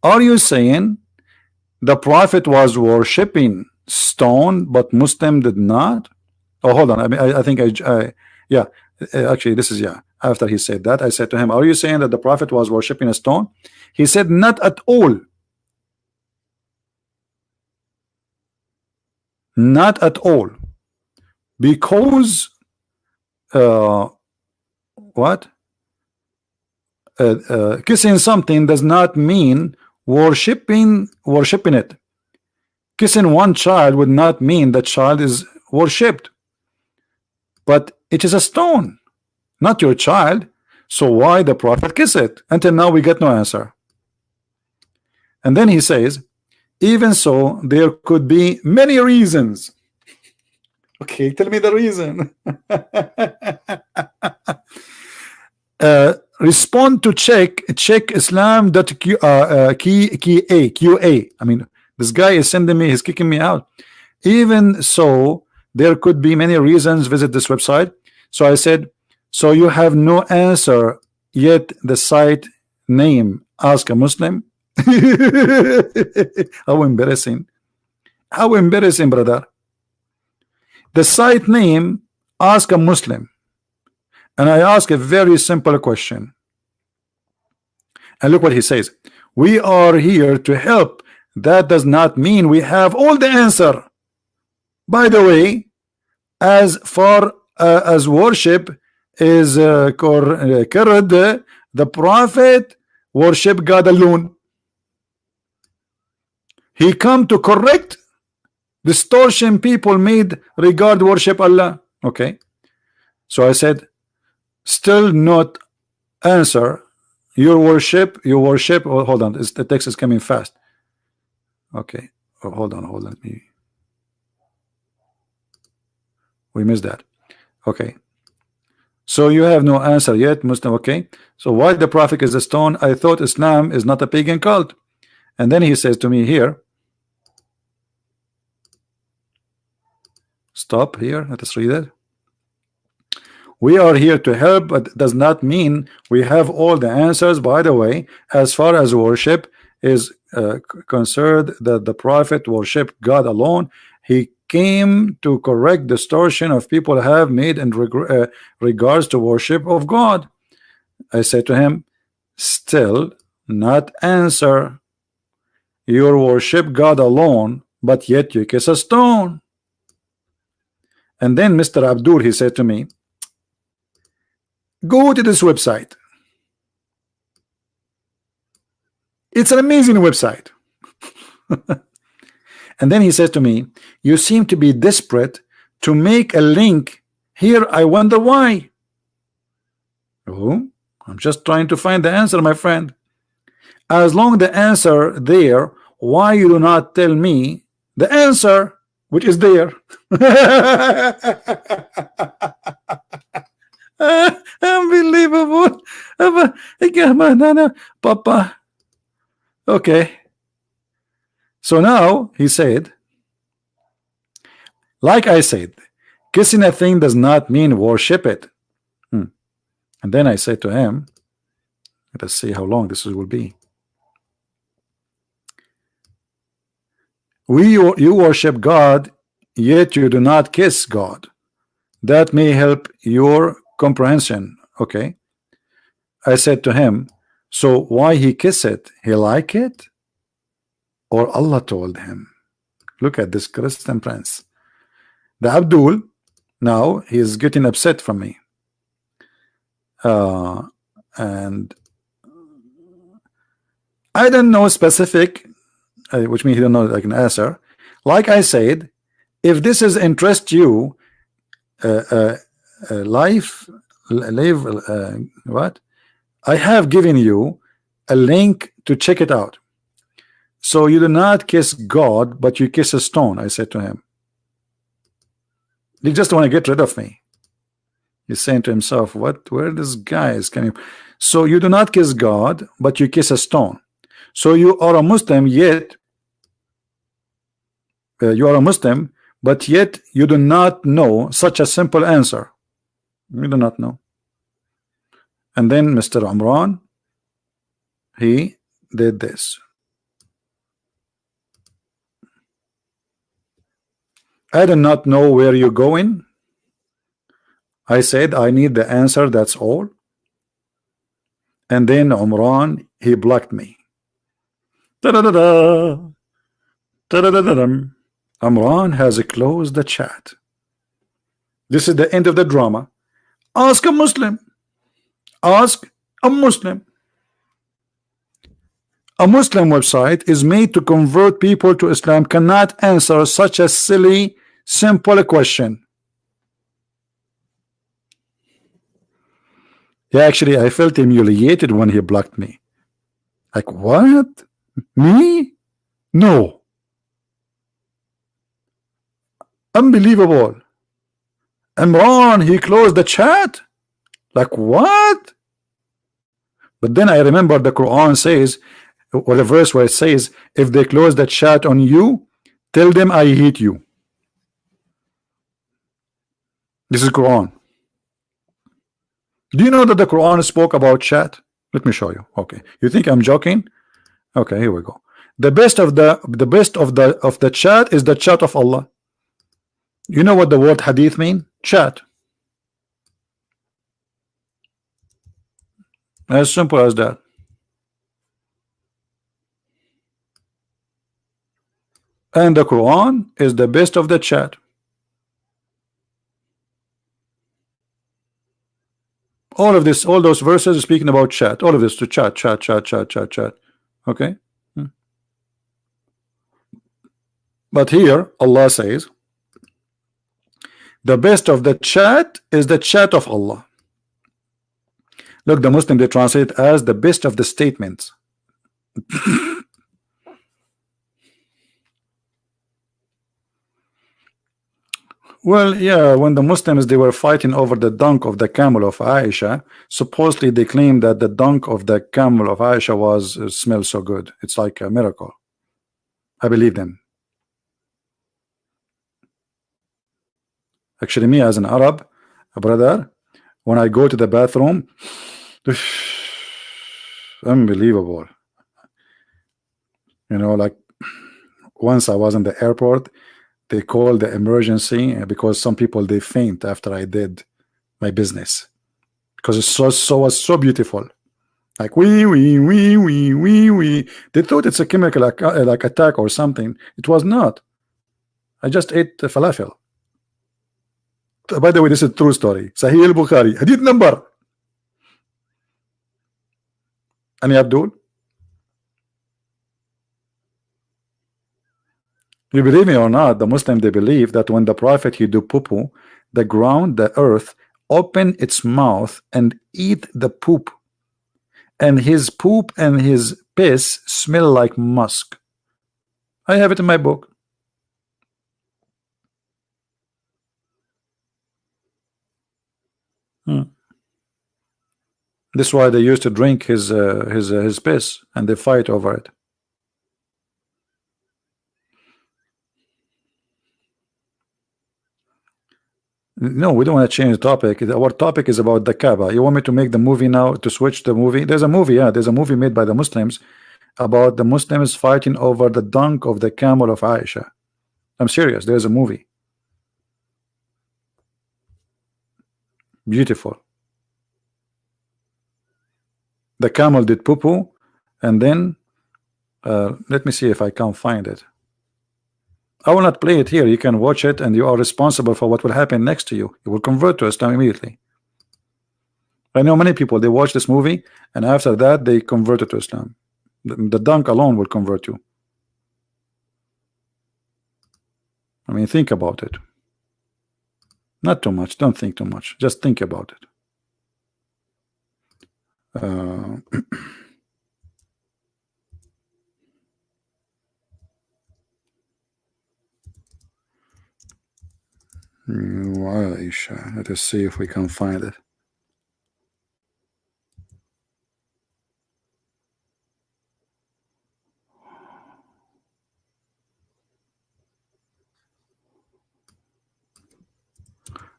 are you saying the Prophet was worshipping stone but Muslim did not? Oh, hold on. I think yeah, actually this is, yeah, after he said that, I said to him, are you saying that the Prophet was worshipping a stone? He said, not at all. Not at all. Because what? Kissing something does not mean worshipping it. Kissing one child would not mean the child is worshipped, but it is a stone, not your child. So why the Prophet kiss it? Until now we get no answer. And then he says, even so, there could be many reasons. Okay, tell me the reason. Respond to check Islam.qa. I mean, this guy is sending me, he's kicking me out. Even so, there could be many reasons. Visit this website. So I said, so you have no answer yet. The site name, ask a Muslim. How embarrassing. How embarrassing, brother. The site name, ask a Muslim. And I ask a very simple question. And look what he says. We are here to help. That does not mean we have all the answer. By the way, as far as worship is correct, the Prophet worship God alone. He come to correct distortion people made regard worship Allah. Okay. So I said, still not answer. You worship. Oh, hold on, the text is coming fast. Okay. Oh, hold on. We missed that. Okay. So you have no answer yet, Muslim. Okay. So why the Prophet is a stone? I thought Islam is not a pagan cult. And then he says to me here, stop here. Let us read it. We are here to help, but does not mean we have all the answers. By the way, as far as worship is concerned, that the Prophet worshiped God alone. He came to correct distortion of people have made in regards to worship of God. I said to him, still not answer. You worship God alone, but yet you kiss a stone. And then Mr. Abdul, he said to me, go to this website. It's an amazing website. And then he says to me, you seem to be desperate to make a link here. I wonder why. Oh, I'm just trying to find the answer, my friend. As long the answer there, why you do not tell me the answer which is there? Unbelievable. Papa. Okay. So now he said, like I said, kissing a thing does not mean worship it. And then I said to him, let us see how long this will be. You worship God, yet you do not kiss God. That may help your comprehension. Okay. I said to him, so why he kiss it? He like it? Or Allah told him? Look at this Christian prince. The Abdul, now he is getting upset from me. And I don't know specific, which means he don't know like an answer. Like I said, if this is interest you, life, live, what? I have given you a link to check it out. So you do not kiss God, but you kiss a stone. I said to him, you just want to get rid of me. He's saying to himself, what? Where this guy is coming? So you do not kiss God, but you kiss a stone. So you are a Muslim, yet you are a Muslim, but yet you do not know such a simple answer. You do not know. And then Mr. Umran, he did this. I do not know where you're going. I said I need the answer, that's all. And then Umran, he blocked me. Da-da-da-da. Da-da-da-da-da. Umran has closed the chat. This is the end of the drama. Ask a Muslim. Ask a Muslim. A Muslim website is made to convert people to Islam, cannot answer such a silly, simple question. Yeah, actually, I felt humiliated when he blocked me. Like, what? Me? No. Unbelievable. Imran, he closed the chat? Like, what? But then I remember the Quran says, or the verse where it says, if they close the chat on you, tell them I hate you. This is Quran. Do you know that the Quran spoke about chat? Let me show you. Okay, you think I'm joking? Okay, here we go. The best of the chat is the chat of Allah. You know what the word hadith mean? Chat. As simple as that. And the Quran is the best of the chat. All of this, all those verses are speaking about chat. All of this to chat. Okay. But here Allah says the best of the chat is the chat of Allah. Look, the Muslim, they translate it as the best of the statements. Well, yeah, when the Muslims, they were fighting over the dunk of the camel of Aisha, supposedly they claimed that the dunk of the camel of Aisha was smells so good. It's like a miracle. I believe them. Actually, me as an Arab, a brother, when I go to the bathroom, unbelievable. You know, like once I was in the airport, they called the emergency because some people, they faint after I did my business because it's so beautiful. Like we. They thought it's a chemical like attack or something. It was not. I just ate falafel. By the way, this is a true story. Sahih al-Bukhari, hadith number. Ani Abdul? You believe me or not, the Muslim, they believe that when the Prophet he do poo-poo, the ground, the earth, open its mouth and eat the poop, and his poop and his piss smell like musk. I have it in my book. This is why they used to drink his piss, and they fight over it. No, we don't want to change the topic. Our topic is about the Kaaba. You want me to make the movie now, to switch the movie? There's a movie, yeah, there's a movie made by the Muslims about the Muslims fighting over the dunk of the camel of Aisha. I'm serious, there's a movie. Beautiful. The camel did poo-poo, and then let me see if I can find it. I will not play it here. You can watch it, and you are responsible for what will happen next to you. You will convert to Islam immediately. I know many people, they watch this movie, and after that they converted to Islam. The dunk alone will convert you. I mean, think about it. Not too much. Don't think too much. Just think about it. Aisha. Let us see if we can find it.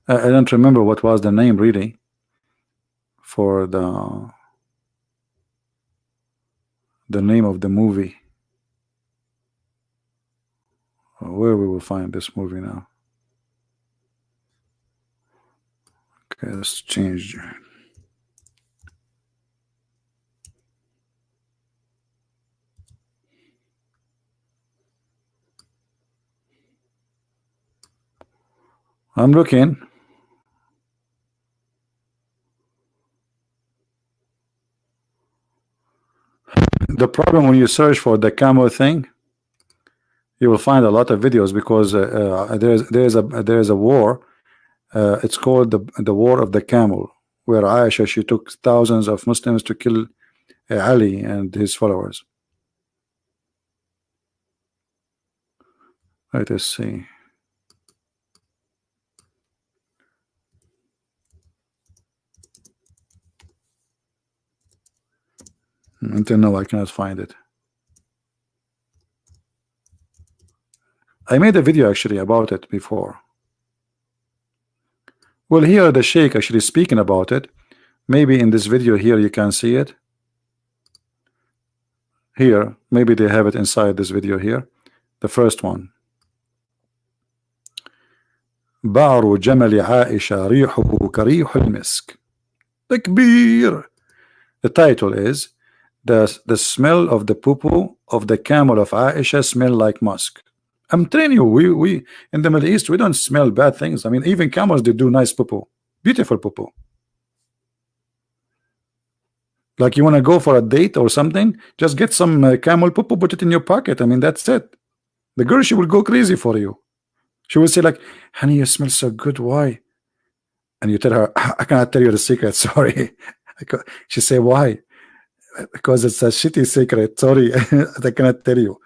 I don't remember what was the name really for the name of the movie. Where we will find this movie now. Okay, let's change. I'm looking. The problem when you search for the camel thing, you will find a lot of videos because there's a war. It's called the War of the Camel, where Aisha, she took thousands of Muslims to kill Ali and his followers. Let us see. Until now I cannot find it. I made a video actually about it before. Well, here the Sheikh actually speaking about it. Maybe in this video here you can see it. Here, maybe they have it inside this video here. The first one. بعر جمل عائشة ريحه كريح المسك. تكبير. The title is the smell of the poo-poo of the camel of Aisha smell like musk. I'm telling you, we in the Middle East, we don't smell bad things. I mean, even camels, they do nice poo-poo, beautiful poo-poo. Like you want to go for a date or something, just get some camel poo-poo, put it in your pocket. I mean, that's it. The girl, she will go crazy for you. She will say like, honey, you smell so good. Why? And you tell her, I cannot tell you the secret. Sorry. She say, why? Because it's a shitty secret. Sorry, I cannot tell you.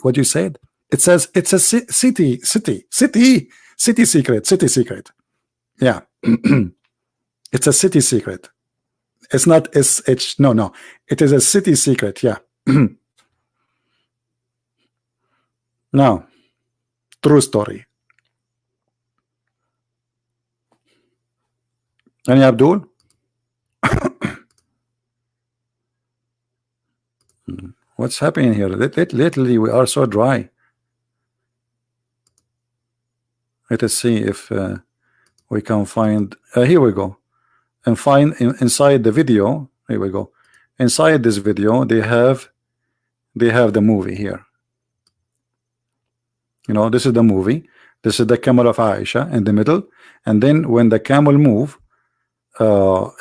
What you said? It says it's a city secret. Yeah, it's a city secret. It's not SH. No. It is a city secret. Yeah. Now, true story. Any Abdul? What's happening here? Lately we are so dry. Let us see if we can find. Here we go. And find inside the video. Here we go. Inside this video, they have the movie here. You know, this is the movie. This is the camel of Aisha in the middle, and then when the camel move,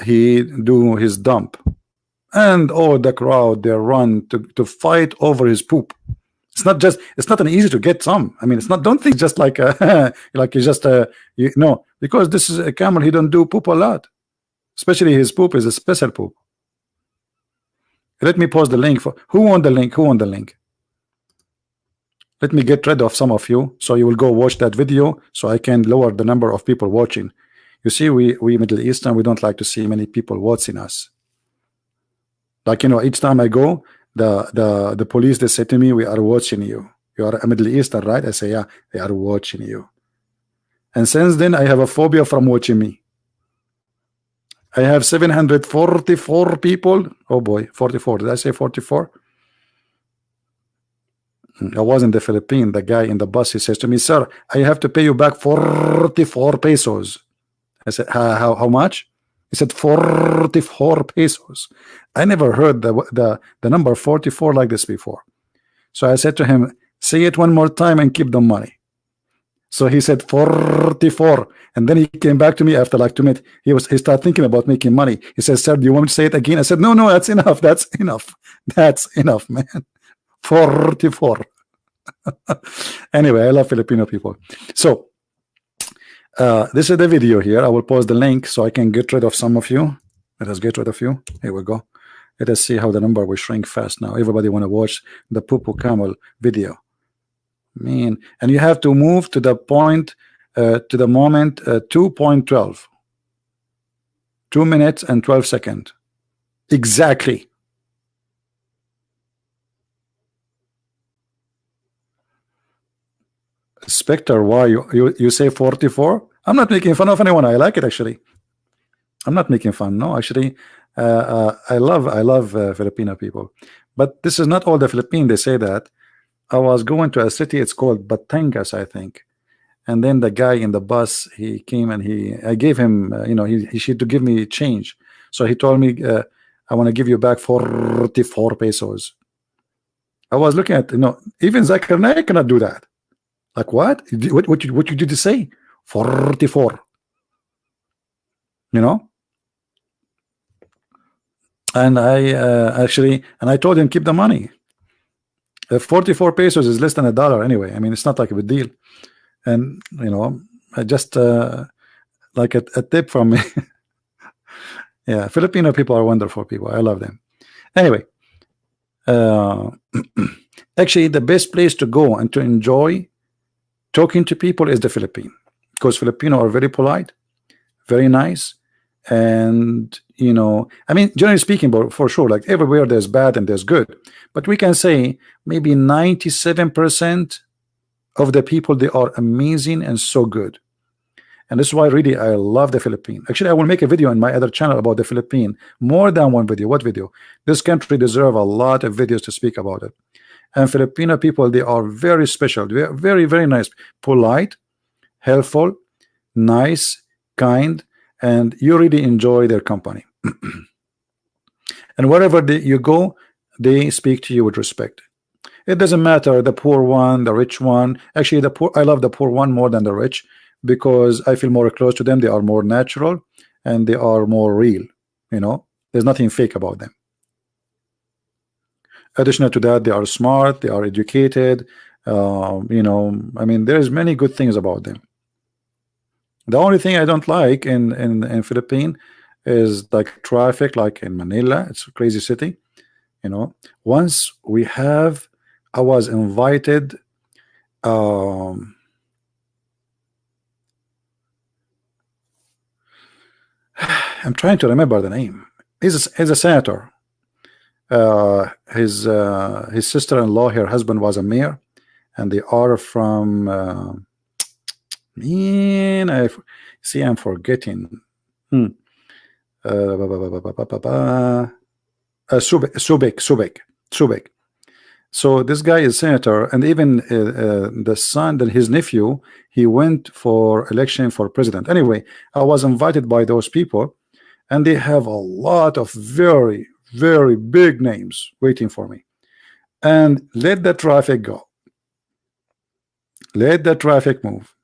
he do his dump, and all the crowd, they run to fight over his poop. It's not an easy to get some. I mean, it's not. Don't think just like like it's just no, because this is a camel. He don't do poop a lot, especially his poop is a special poop. Let me post the link for who won the link. Who won the link? Let me get rid of some of you, so you will go watch that video, so I can lower the number of people watching. You see, we Middle Eastern, we don't like to see many people watching us. Like, you know, each time I go, the police, they say to me, we are watching you. You are a Middle Eastern, right? I say, yeah, they are watching you. And since then, I have a phobia from watching me. I have 744 people. Oh boy, 44. Did I say 44? I was in the Philippines. The guy in the bus, he says to me, sir, I have to pay you back 44 pesos. I said, how much? He said 44 pesos. I never heard the number 44 like this before. So I said to him, say it one more time and keep the money. So he said 44, and then he came back to me after like 2 minutes. He started thinking about making money. He said, "Sir, do you want me to say it again?" I said, "No, no, that's enough. That's enough. That's enough, man. 44." Anyway, I love Filipino people. So this is the video here. I will post the link so I can get rid of some of you. Let us get rid of you. Here we go. Let us see how the number will shrink fast now. Everybody want to watch the poo-poo camel video. Man, and you have to move to the point, to the moment 2.12. 2 minutes and 12 seconds. Exactly. Spectre, why you say 44? I'm not making fun of anyone. I like it actually. I'm not making fun. No, actually, I love Filipino people. But this is not all the Philippines. They say that. I was going to a city. It's called Batangas, I think. And then the guy in the bus, he came and I gave him, you know, he should to give me change. So he told me, I want to give you back 44 pesos. I was looking at, you know, even Zakir Naik cannot do that. Like what? What you did to say? 44. You know? And I told him keep the money. 44 pesos is less than $1 anyway. I mean, it's not like a big deal. And you know, I just like a tip from me. Yeah, Filipino people are wonderful people. I love them. Anyway, actually, the best place to go and to enjoy talking to people is the Philippines, because Filipino are very polite, very nice, and you know, I mean, generally speaking, but for sure, like everywhere there's bad and there's good, but we can say maybe 97% of the people, they are amazing and so good. And this is why really I love the Philippines. Actually, I will make a video on my other channel about the Philippines, more than one video. What video? This country deserve a lot of videos to speak about it. And Filipino people, they are very special. They are very, very nice, polite, helpful, nice, kind, and you really enjoy their company. And wherever you go, they speak to you with respect. It doesn't matter the poor one, the rich one. Actually, I love the poor one more than the rich, because I feel more close to them. They are more natural and they are more real. You know, there's nothing fake about them. Additional to that, they are smart, they are educated. You know, I mean, there's many good things about them. The only thing I don't like in Philippines is like traffic, like in Manila. It's a crazy city. You know, once I was invited. I'm trying to remember the name. He's a senator. His sister-in-law, her husband was a mayor, and they are from. Man, I'm forgetting. Subek. So this guy is senator, and even the son, that his nephew, he went for election for president. Anyway, I was invited by those people, and they have a lot of very, very big names waiting for me. And let the traffic go. Let the traffic move.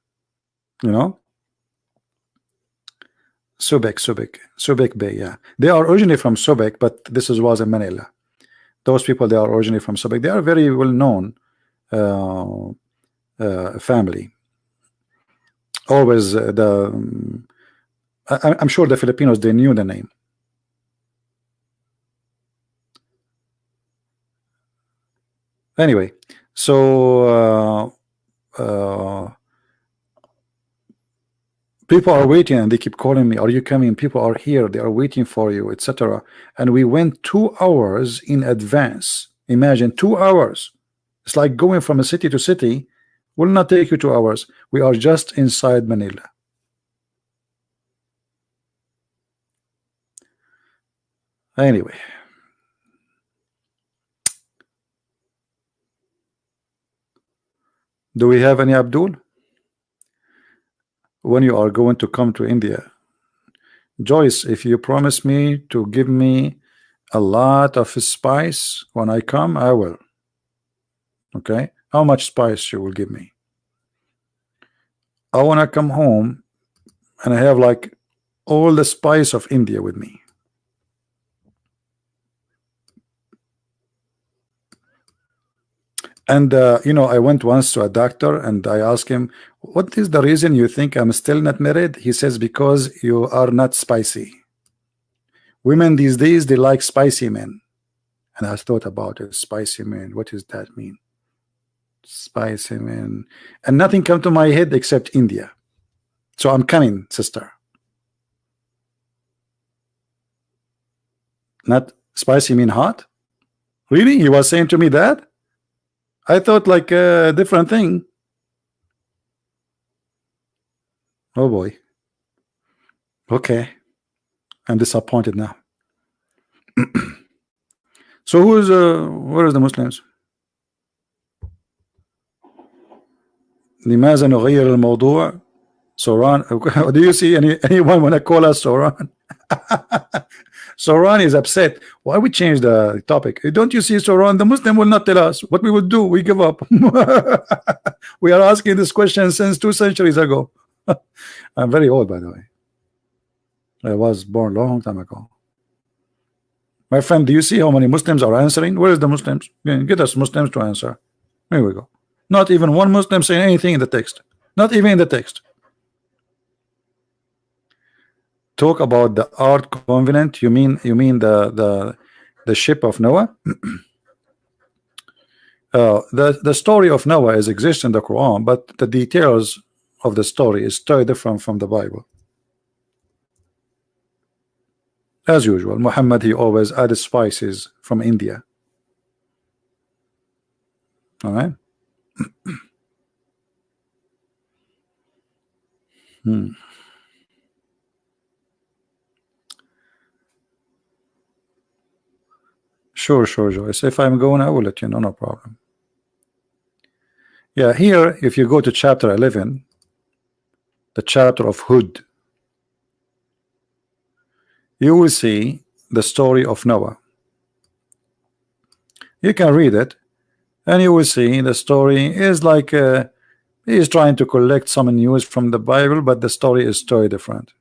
You know? Subek Bay, yeah. They are originally from Subek, but this was in Manila. Those people, they are originally from Subek. They are very well known family. Always I'm sure the Filipinos, they knew the name. Anyway, so people are waiting and they keep calling me, are you coming? People are here, they are waiting for you, etc. And we went 2 hours in advance. Imagine 2 hours. It's like going from a city to city will not take you 2 hours. We are just inside Manila. Anyway, do we have any Abdul? When you are going to come to India, Joyce, if you promise me to give me a lot of spice when I come, I will. Okay, how much spice you will give me? I want to come home and I have like all the spice of India with me. And you know, I went once to a doctor and I asked him, what is the reason you think I'm still not married? He says, because you are not spicy. Women these days, they like spicy men. And I thought about it. Spicy men, what does that mean? Spicy men. And nothing come to my head except India. So I'm coming, sister. Not spicy mean hot? Really? He was saying to me that? I thought like a different thing. Oh boy. Okay. I'm disappointed now. So who's where is the Muslims? لماذا نغير الموضوع? Soran, do you see anyone want to call us Soran? Soran is upset. Why we change the topic? Don't you see, Soran? The Muslim will not tell us what we would do. We give up. We are asking this question since 2 centuries ago. I'm very old, by the way. I was born a long time ago. My friend, do you see how many Muslims are answering? Where is the Muslims? Get us Muslims to answer. Here we go. Not even one Muslim saying anything in the text. Not even in the text. Talk about the Ark Covenant. You mean the ship of Noah? The story of Noah exists in the Quran, but the details of the story is totally different from the Bible. As usual, Muhammad, he always added spices from India. All right. Sure, Joyce. If I'm going, I will let you know, no problem. Yeah, here, if you go to chapter 11, the chapter of Hud, you will see the story of Noah. You can read it, and you will see the story is like he is trying to collect some news from the Bible, but the story is totally different.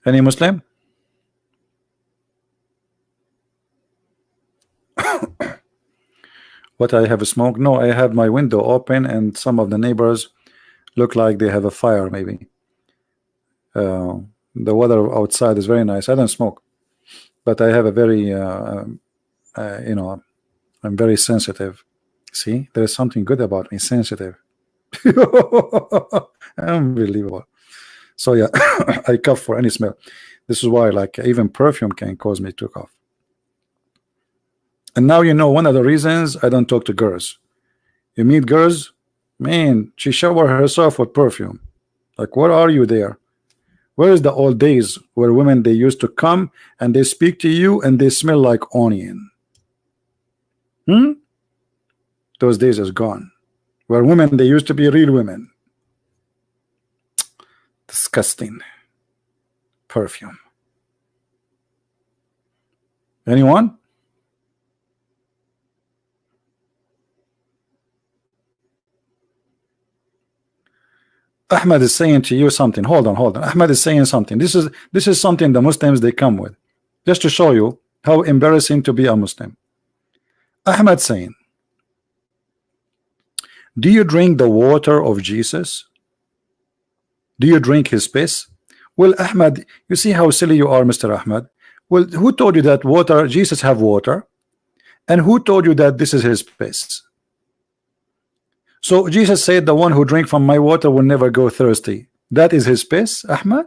Any Muslim? What, I have a smoke? No, I have my window open and some of the neighbors look like they have a fire maybe. The weather outside is very nice. I don't smoke, but I have a very you know, I'm very sensitive. See, there is something good about me, sensitive. Unbelievable. So yeah, I cough for any smell. This is why like even perfume can cause me to cough. And now you know one of the reasons I don't talk to girls. You meet girls, man, she shower herself with perfume. Like, what are you there? Where is the old days where women, they used to come and they speak to you and they smell like onion? Those days is gone. Where women, they used to be real women. Disgusting. Perfume. Anyone? Ahmed is saying to you something. Hold on. Ahmed is saying something. This is something the Muslims, they come with, just to show you how embarrassing to be a Muslim. Ahmed saying, do you drink the water of Jesus? Do you drink his piss? Well, Ahmed, you see how silly you are, Mr. Ahmed. Well, who told you that water, Jesus have water? And who told you that this is his piss? So Jesus said, the one who drink from my water will never go thirsty. That is his piss, Ahmed?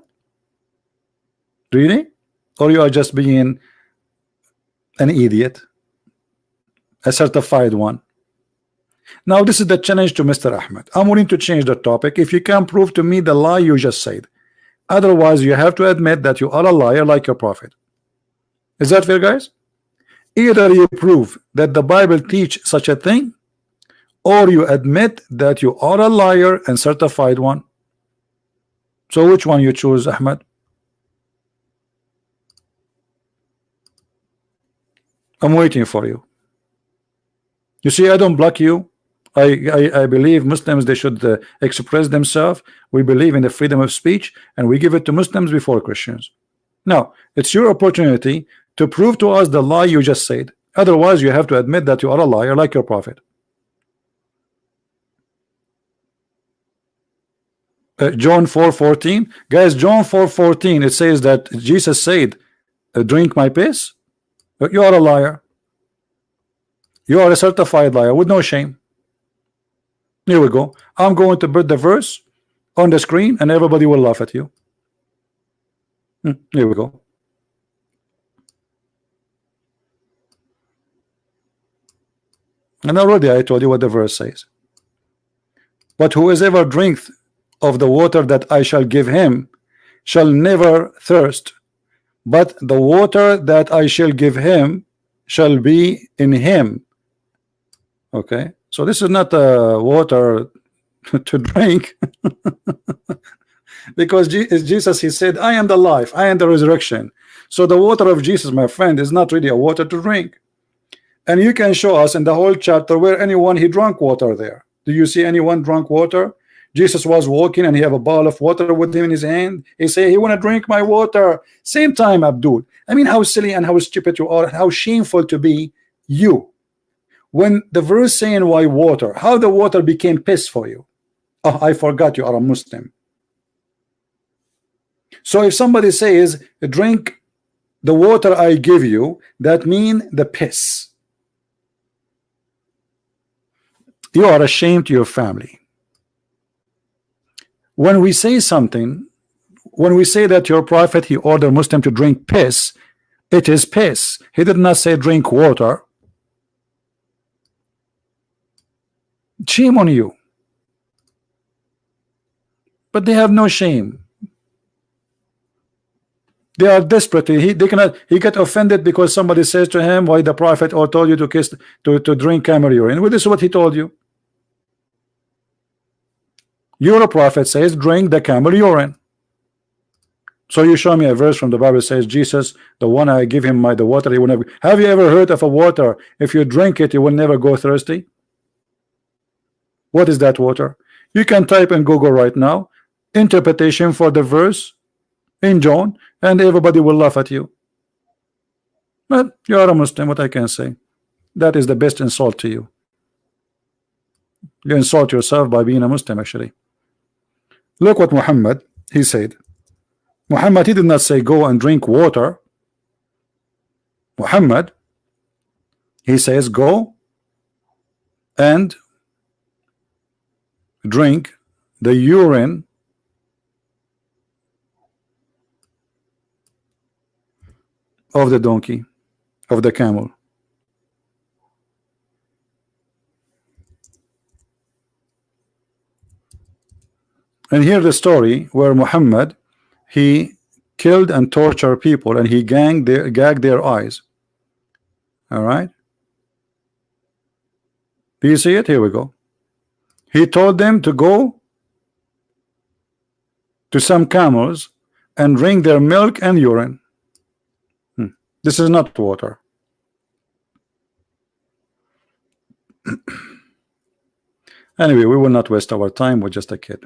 Really? Or you are just being an idiot? A certified one? Now this is the challenge to Mr. Ahmed. I'm willing to change the topic if you can prove to me the lie you just said. Otherwise you have to admit that you are a liar like your prophet. Is that fair, guys? Either you prove that the Bible teach such a thing, or you admit that you are a liar and certified one. So which one you choose, Ahmed? I'm waiting for you. You see, I don't block you. I believe Muslims, they should express themselves. We believe in the freedom of speech, and we give it to Muslims before Christians. Now, it's your opportunity to prove to us the lie you just said. Otherwise, you have to admit that you are a liar like your prophet. John 4:14, guys. John 4:14, it says that Jesus said, drink my piss. You are a liar. You are a certified liar with no shame. Here we go. I'm going to put the verse on the screen and everybody will laugh at you. Here we go. And already I told you what the verse says. But whoever drinketh of the water that I shall give him shall never thirst, but the water that I shall give him shall be in him. Okay, so this is not water to drink. Because Jesus, he said, I am the life, I am the resurrection. So the water of Jesus, my friend, is not really a water to drink. And you can show us in the whole chapter where anyone he drank water there. Do you see anyone drunk water? Jesus was walking and he have a bottle of water with him in his hand. He say, he want to drink my water. Same time, Abdul. I mean, how silly and how stupid you are, how shameful to be you. When the verse saying why water, how the water became piss for you. Oh, I forgot you are a Muslim. So if somebody says, drink the water I give you, that mean the piss. You are ashamed to your family. When we say something, when we say that your prophet, he ordered Muslim to drink piss, it is piss. He did not say drink water. Shame on you. But they have no shame. They are desperate. He get offended because somebody says to him, why the prophet or told you to kiss to drink camel urine. Well, this is what he told you. Your prophet says drink the camel urine. So you show me a verse from the Bible says Jesus, the one I give him the water, he will never. Have you ever heard of a water, if you drink it you will never go thirsty? What is that water? You can type in Google right now interpretation for the verse in John and everybody will laugh at you. But you are a Muslim, what I can say. That is the best insult to you. You insult yourself by being a Muslim actually. Look what Muhammad, he said. Muhammad, he did not say go and drink water. Muhammad, he says go and drink the urine of the donkey, of the camel. And here the story where Muhammad, he killed and tortured people and he gagged their eyes. All right, do you see it? Here we go. He told them to go to some camels and drink their milk and urine. This is not water. Anyway, we will not waste our time with just a kid.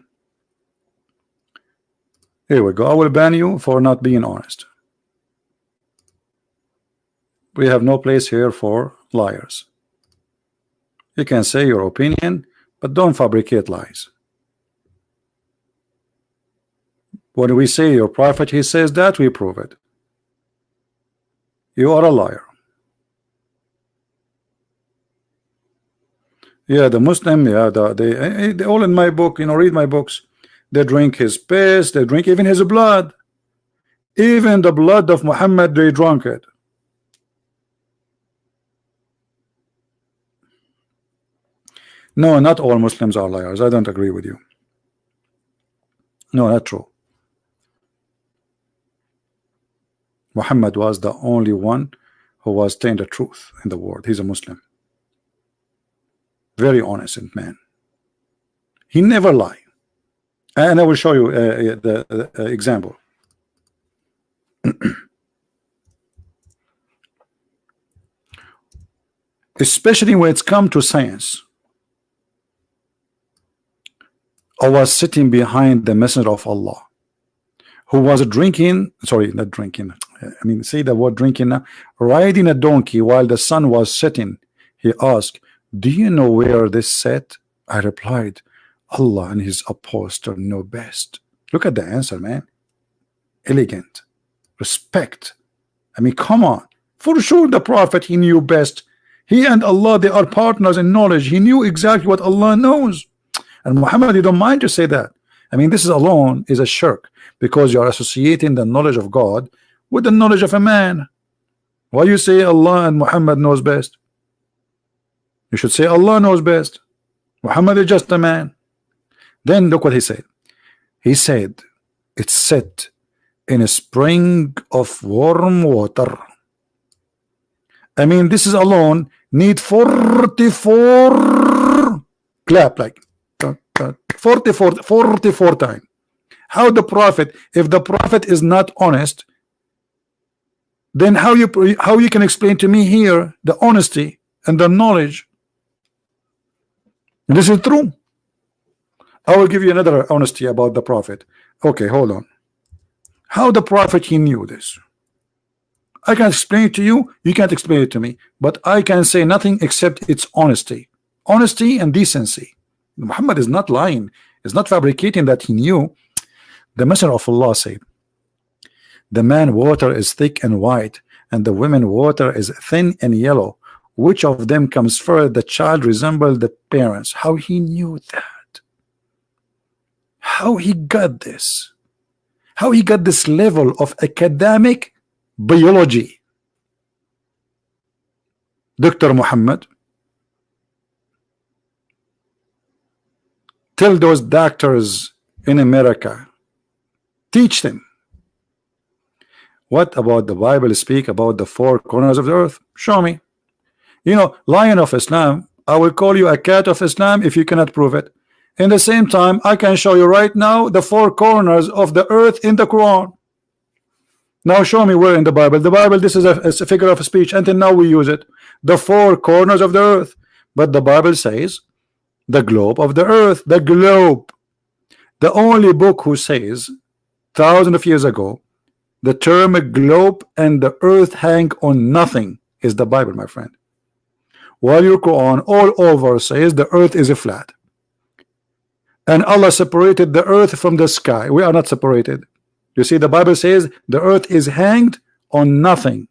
Here we go. I will ban you for not being honest. We have no place here for liars. You can say your opinion, but don't fabricate lies. When we say your prophet, he says that, we prove it. You are a liar. Yeah, the Muslim, yeah, they all in my book, you know, read my books. They drink his piss, they drink even his blood. Even the blood of Muhammad, they drank it. No, not all Muslims are liars. I don't agree with you. No, not true. Muhammad was the only one who was telling the truth in the world. He's a Muslim. Very honest man. He never lied. And I will show you the example. especially when it's come to science. I was sitting behind the messenger of Allah, who was drinking, sorry, not drinking, I mean, say the word drinking now, riding a donkey while the sun was setting. He asked, do you know where this set? I replied, Allah and his apostle know best. Look at the answer, man. Elegant, respect. I mean, come on. For sure the prophet, he knew best. He and Allah, they are partners in knowledge. He knew exactly what Allah knows. And Muhammad, you don't mind to say that. I mean, this is alone is a shirk, because you are associating the knowledge of God with the knowledge of a man. Why you say Allah and Muhammad knows best? You should say Allah knows best. Muhammad is just a man. Then look what he said. He said, it's set in a spring of warm water. I mean, this is alone need 44 clap, like 44 times. How the prophet, if the prophet is not honest, then how you can explain to me here the honesty and the knowledge? This is true. I will give you another honesty about the prophet. Okay, hold on. How the prophet, he knew this? I can explain it to you, you can't explain it to me, but I can say nothing except its honesty and decency. Muhammad is not lying, is not fabricating that he knew. The messenger of Allah said, the man water is thick and white, and the woman water is thin and yellow. Which of them comes first? The child resembled the parents. How he knew that? How he got this? How he got this level of academic biology? Dr. Muhammad, tell those doctors in America, teach them. What about the Bible speak about the four corners of the earth? Show me. You know, lion of Islam, I will call you a cat of Islam if you cannot prove it. In the same time, I can show you right now the four corners of the earth in the Quran. Now show me where in the Bible. The Bible, this is a figure of speech. Until now we use it. The four corners of the earth. But the Bible says the globe of the earth. The globe. The only book who says thousands of years ago the term globe and the earth hang on nothing is the Bible, my friend. While your Quran all over says the earth is a flat. And Allah separated the earth from the sky. We are not separated. You see, the Bible says the earth is hanged on nothing.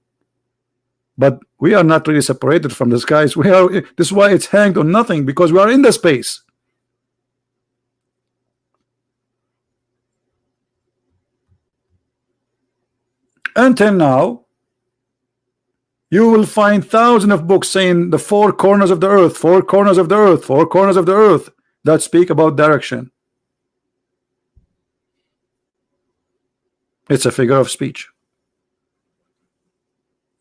But we are not really separated from the skies. We are. This is why it's hanged on nothing, because we are in the space. Until now, you will find thousands of books saying the four corners of the earth, four corners of the earth, four corners of the earth, that speak about direction. It's a figure of speech.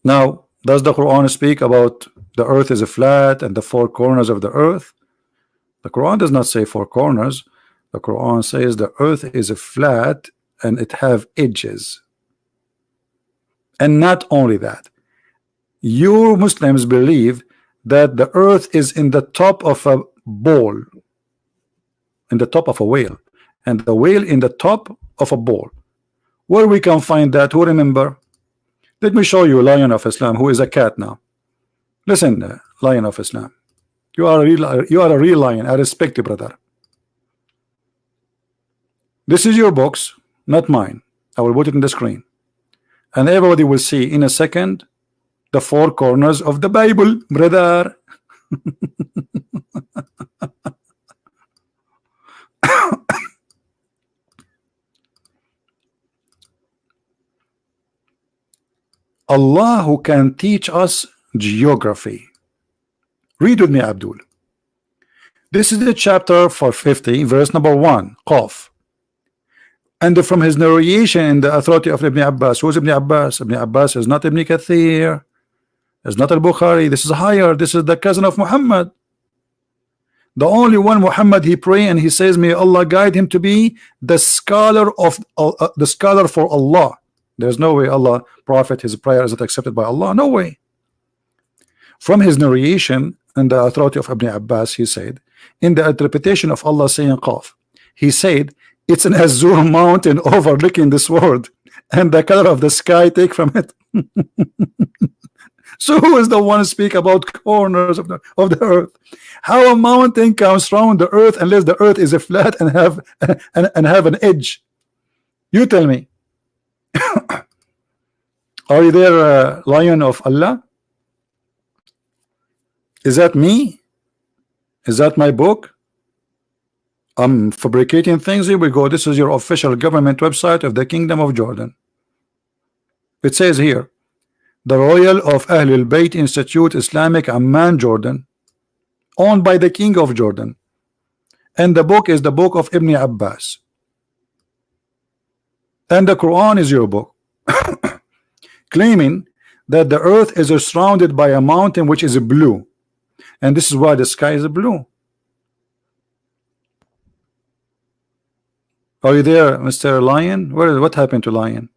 Now, does the Quran speak about the earth is a flat and the four corners of the earth? The Quran does not say four corners. The Quran says the earth is a flat and it have edges. And not only that, you Muslims believe that the earth is in the top of a bowl, in the top of a whale, and the whale in the top of a bowl. Where we can find that? Who remember? Let me show you Lion of Islam, who is a cat now. Listen, Lion of Islam, you are a real lion. I respect you, brother. This is your box, not mine. I will put it in the screen, and everybody will see in a second the four corners of the Bible, brother. Allah who can teach us geography. Read with me, Abdul. This is the chapter 450, verse number 1, Qaf. And from his narration in the authority of Ibn Abbas. Who is Ibn Abbas? Ibn Abbas is not Ibn Kathir. It's not al-Bukhari. This is higher. This is the cousin of Muhammad. The only one Muhammad he pray and he says, may Allah guide him to be the scholar of the scholar for Allah. There's no way Allah, Prophet, his prayer is not accepted by Allah. No way. From his narration and the authority of Ibn Abbas, he said, in the interpretation of Allah saying Qaf, he said, it's an azure mountain overlooking this world, and the color of the sky take from it. So who is the one speak about corners of the earth? How a mountain comes around the earth unless the earth is a flat and have an edge? You tell me. Are you there, lion of Allah? Is that me? Is that my book? I'm fabricating things. Here we go. This is your official government website of the Kingdom of Jordan. It says here, the Royal of Ahlul Bayt Institute Islamic Amman, Jordan, owned by the King of Jordan. And the book is the book of Ibn Abbas. And the Quran is your book. Claiming that the earth is surrounded by a mountain which is blue. And this is why the sky is blue. Are you there, Mr. Lion? What happened to Lion?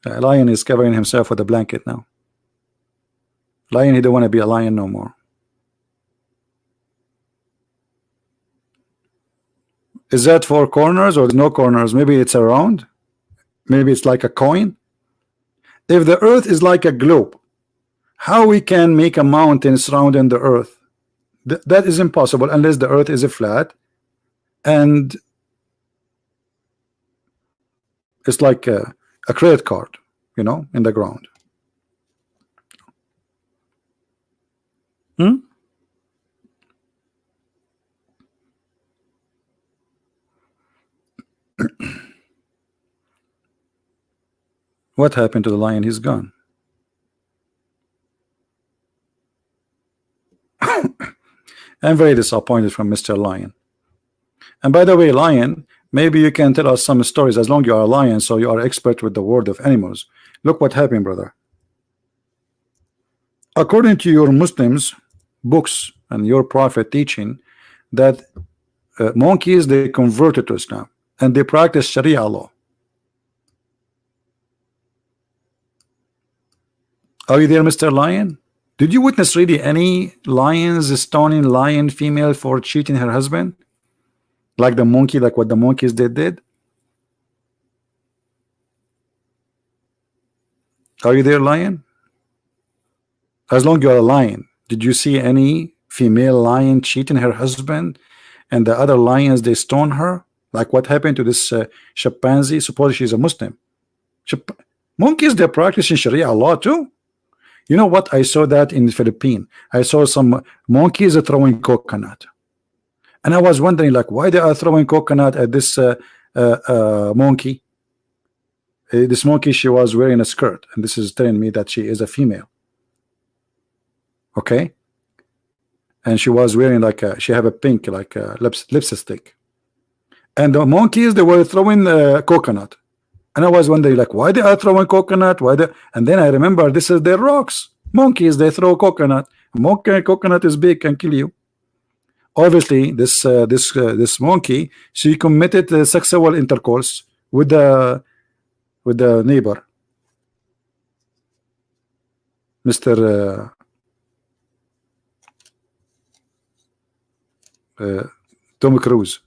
Lion is covering himself with a blanket now. Lion, he don't want to be a lion no more. Is that four corners or no corners? Maybe it's a round. Maybe it's like a coin. If the earth is like a globe, how we can make a mountain surrounding the earth? That is impossible unless the earth is a flat and it's like a credit card, you know, in the ground. What happened to the lion? He's gone. I'm very disappointed from Mr. Lion. And by the way, Lion, maybe you can tell us some stories as long as you are a lion, so you are expert with the word of animals. Look what happened, brother. According to your Muslims books and your prophet teaching that monkeys, they converted to Islam and they practice Sharia law. Are you there, Mr. Lion? Did you witness really any lions stoning lion female for cheating her husband? Like the monkey, like what the monkeys did? Are you there, Lion? As long as you're a lion, did you see any female lion cheating her husband and the other lions, they stone her? Like what happened to this chimpanzee? Suppose she's a Muslim. Monkeys, they're practicing Sharia law too. You know what? I saw that in the Philippines. I saw some monkeys throwing coconut. And I was wondering, like, why they are throwing coconut at this monkey? This monkey, she was wearing a skirt, and this is telling me that she is a female. Okay, and she was wearing like she have a pink like lipstick, and the monkeys, they were throwing coconut, and I was wondering, like, why they are throwing coconut? Why they? And then I remember this is their rocks. Monkeys, they throw coconut. Coconut is big, can kill you. Obviously, this monkey, she committed sexual intercourse with the neighbor, Mr. Tom Cruise.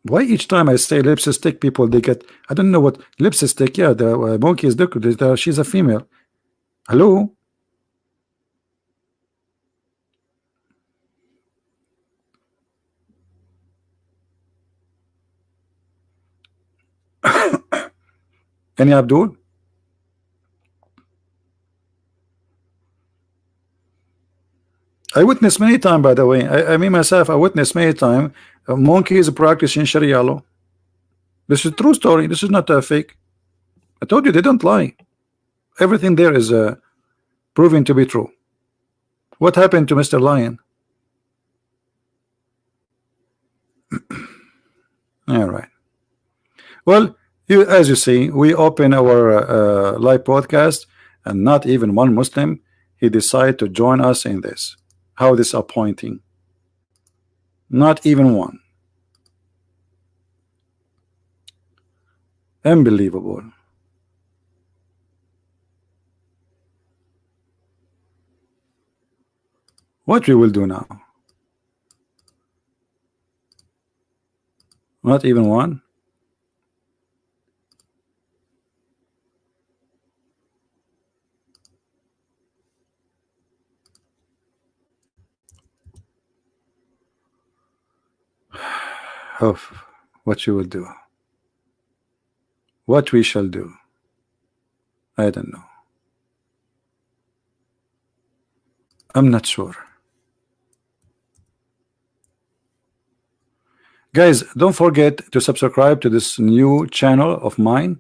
Why each time I say lipstick, people they get, I don't know what lipstick. Yeah, the monkey is she's a female. Hello. Any Abdul? I witnessed many times, by the way. I mean myself, I witnessed many times monkeys practicing Sharia law. This is a true story. This is not a fake. I told you they don't lie. Everything there is proving to be true. What happened to Mr. Lion? All right. Well, as you see, we open our live podcast, and not even one Muslim he decided to join us in this. How disappointing. Not even one. Unbelievable. What we will do now? Not even one. Oh, what you will do? What we shall do? I don't know. I'm not sure. Guys, don't forget to subscribe to this new channel of mine,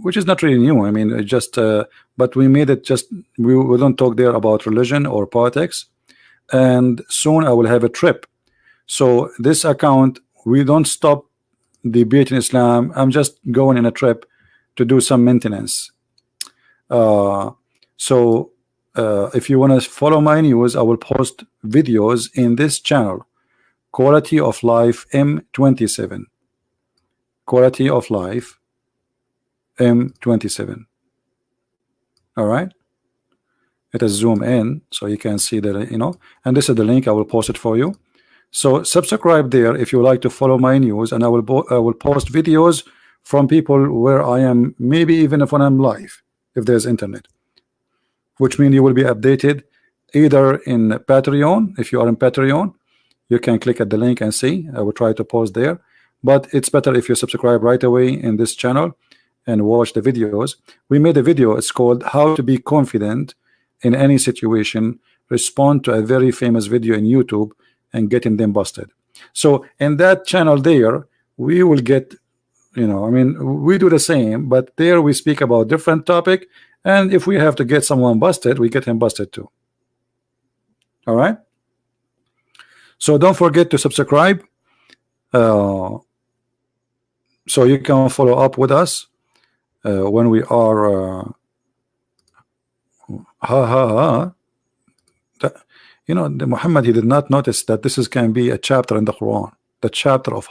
which is not really new. I mean, it just but we made it just we don't talk there about religion or politics, and soon I will have a trip. So this account, we don't stop debating Islam. I'm just going in a trip to do some maintenance. If you want to follow my news, I will post videos in this channel. Quality of Life M27. Quality of Life M27. All right. Let us zoom in so you can see that, you know, and this is the link. I will post it for you. So subscribe there if you like to follow my news, and I will post videos from people where I am, maybe even if when I'm live, if there's internet, which means you will be updated either in Patreon. If you are in Patreon, you can click at the link and see. I will try to post there, but it's better if you subscribe right away in this channel and watch the videos. We made a video. It's called How to Be Confident in Any Situation. Respond to a very famous video in YouTube and getting them busted. So in that channel there, we will get, you know, I mean, we do the same, but there we speak about different topic, and if we have to get someone busted, we get him busted too. All right. So don't forget to subscribe, so you can follow up with us when we are you know, the Muhammad, he did not notice that this can be a chapter in the Quran, the chapter of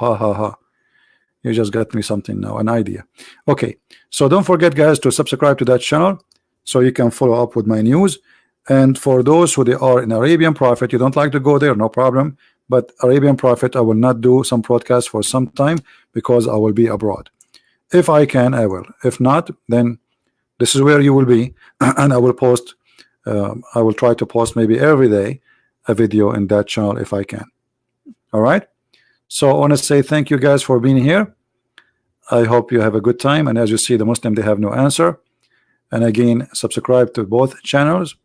You just got me something now, an idea. Okay, so don't forget, guys, to subscribe to that channel so you can follow up with my news. And for those who they are in Arabian Prophet, you don't like to go there, no problem. But Arabian Prophet, I will not do some broadcast for some time because I will be abroad. If I can, I will. If not, then this is where you will be, and I will post. I will try to post maybe every day a video in that channel if I can. All right. So I want to say thank you guys for being here. I hope you have a good time. And as you see, the Muslim, they have no answer. And again, subscribe to both channels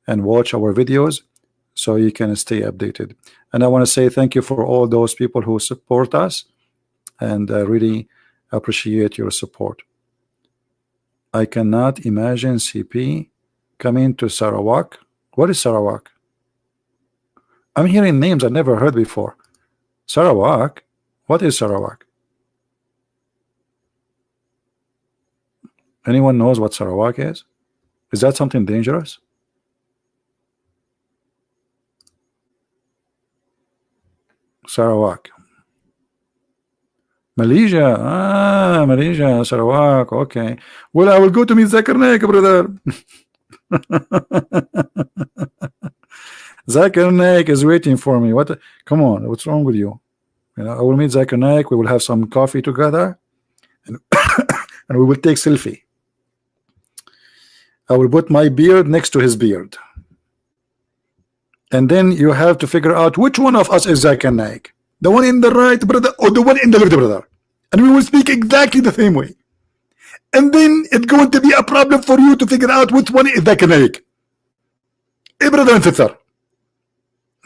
and watch our videos so you can stay updated. And I want to say thank you for all those people who support us, and I really appreciate your support. I cannot imagine CP coming to Sarawak. What is Sarawak? I'm hearing names I never heard before. Sarawak? What is Sarawak? Anyone knows what Sarawak is? Is that something dangerous? Sarawak. Malaysia. Ah, Malaysia, Sarawak. Okay. Well, I will go to meet Zakir Naik, brother. Zakir Naik is waiting for me. What? Come on, what's wrong with you? You know, I will meet Zakir Naik. We will have some coffee together, and, and we will take selfie. I will put my beard next to his beard, and then you have to figure out which one of us is Zakir Naik. The one in the right, brother, or the one in the left, brother. And we will speak exactly the same way. And then it's going to be a problem for you to figure out which one is Zakir Naik. Hey, brother and sister.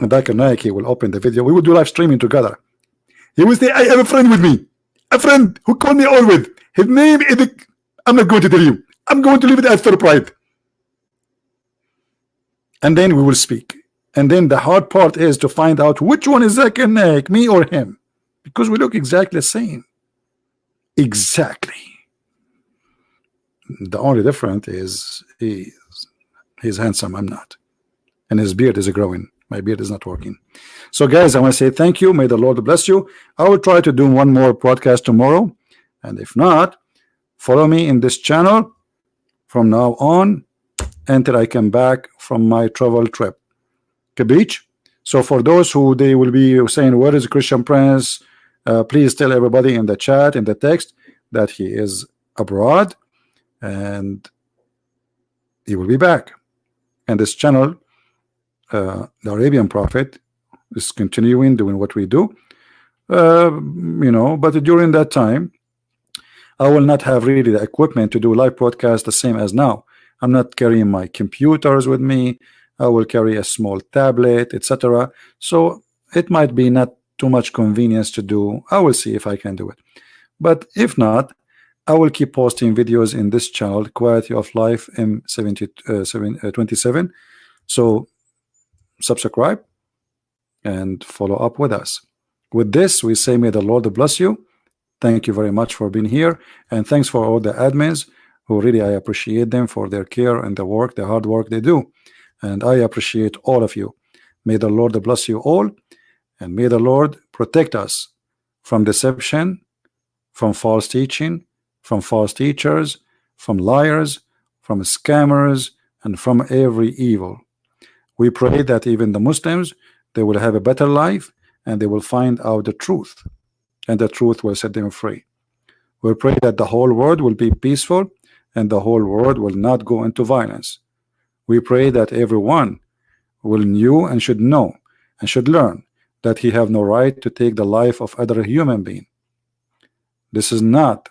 And Zakir Naik, he will open the video. We will do live streaming together. He will say, I have a friend with me. A friend who called me always. His name is... I'm not going to tell you. I'm going to leave it as surprise. And then we will speak. And then the hard part is to find out which one is Zakir Naik, me or him. Because we look exactly the same. Exactly. The only difference is he's handsome, I'm not. And his beard is growing. My beard is not working. So guys, I want to say thank you. May the Lord bless you. I will try to do one more broadcast tomorrow. And if not, follow me in this channel from now on until I come back from my travel trip. Beach. So for those who they will be saying, where is Christian Prince? Please tell everybody in the chat, in the text, that he is abroad and he will be back. And this channel, the Arabian Prophet, is continuing doing what we do. You know, but during that time, I will not have really the equipment to do live broadcast the same as now. I'm not carrying my computers with me. I will carry a small tablet, etc. So it might be not too much convenience to do. I will see if I can do it. But if not, I will keep posting videos in this channel, Quality of Life M27. So subscribe and follow up with us. With this, we say, may the Lord bless you. Thank you very much for being here, and thanks for all the admins who really I appreciate them for their care and the work, the hard work they do. And I appreciate all of you. May the Lord bless you all, and may the Lord protect us from deception, from false teaching, from false teachers, from liars, from scammers, and from every evil. We pray that even the Muslims, they will have a better life, and they will find out the truth, and the truth will set them free. We pray that the whole world will be peaceful, and the whole world will not go into violence. We pray that everyone will know and should know and should learn that he have no right to take the life of other human being. This is not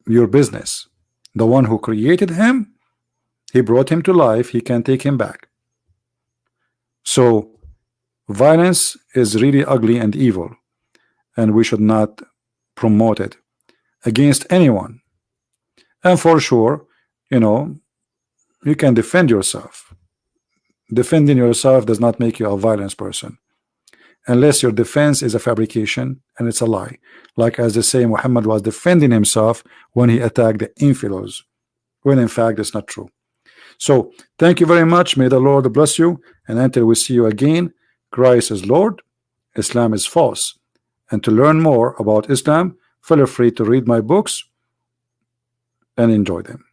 your business. The one who created him, he brought him to life, he can take him back. So violence is really ugly and evil, and we should not promote it against anyone. And for sure, you know, you can defend yourself. Defending yourself does not make you a violent person, unless your defense is a fabrication and it's a lie, like as they say Muhammad was defending himself when he attacked the infidels, when in fact it's not true. So thank you very much. May the Lord bless you, and until we see you again, Christ is Lord, Islam is false. And to learn more about Islam, feel free to read my books and enjoy them.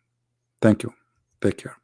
Thank you. Take care.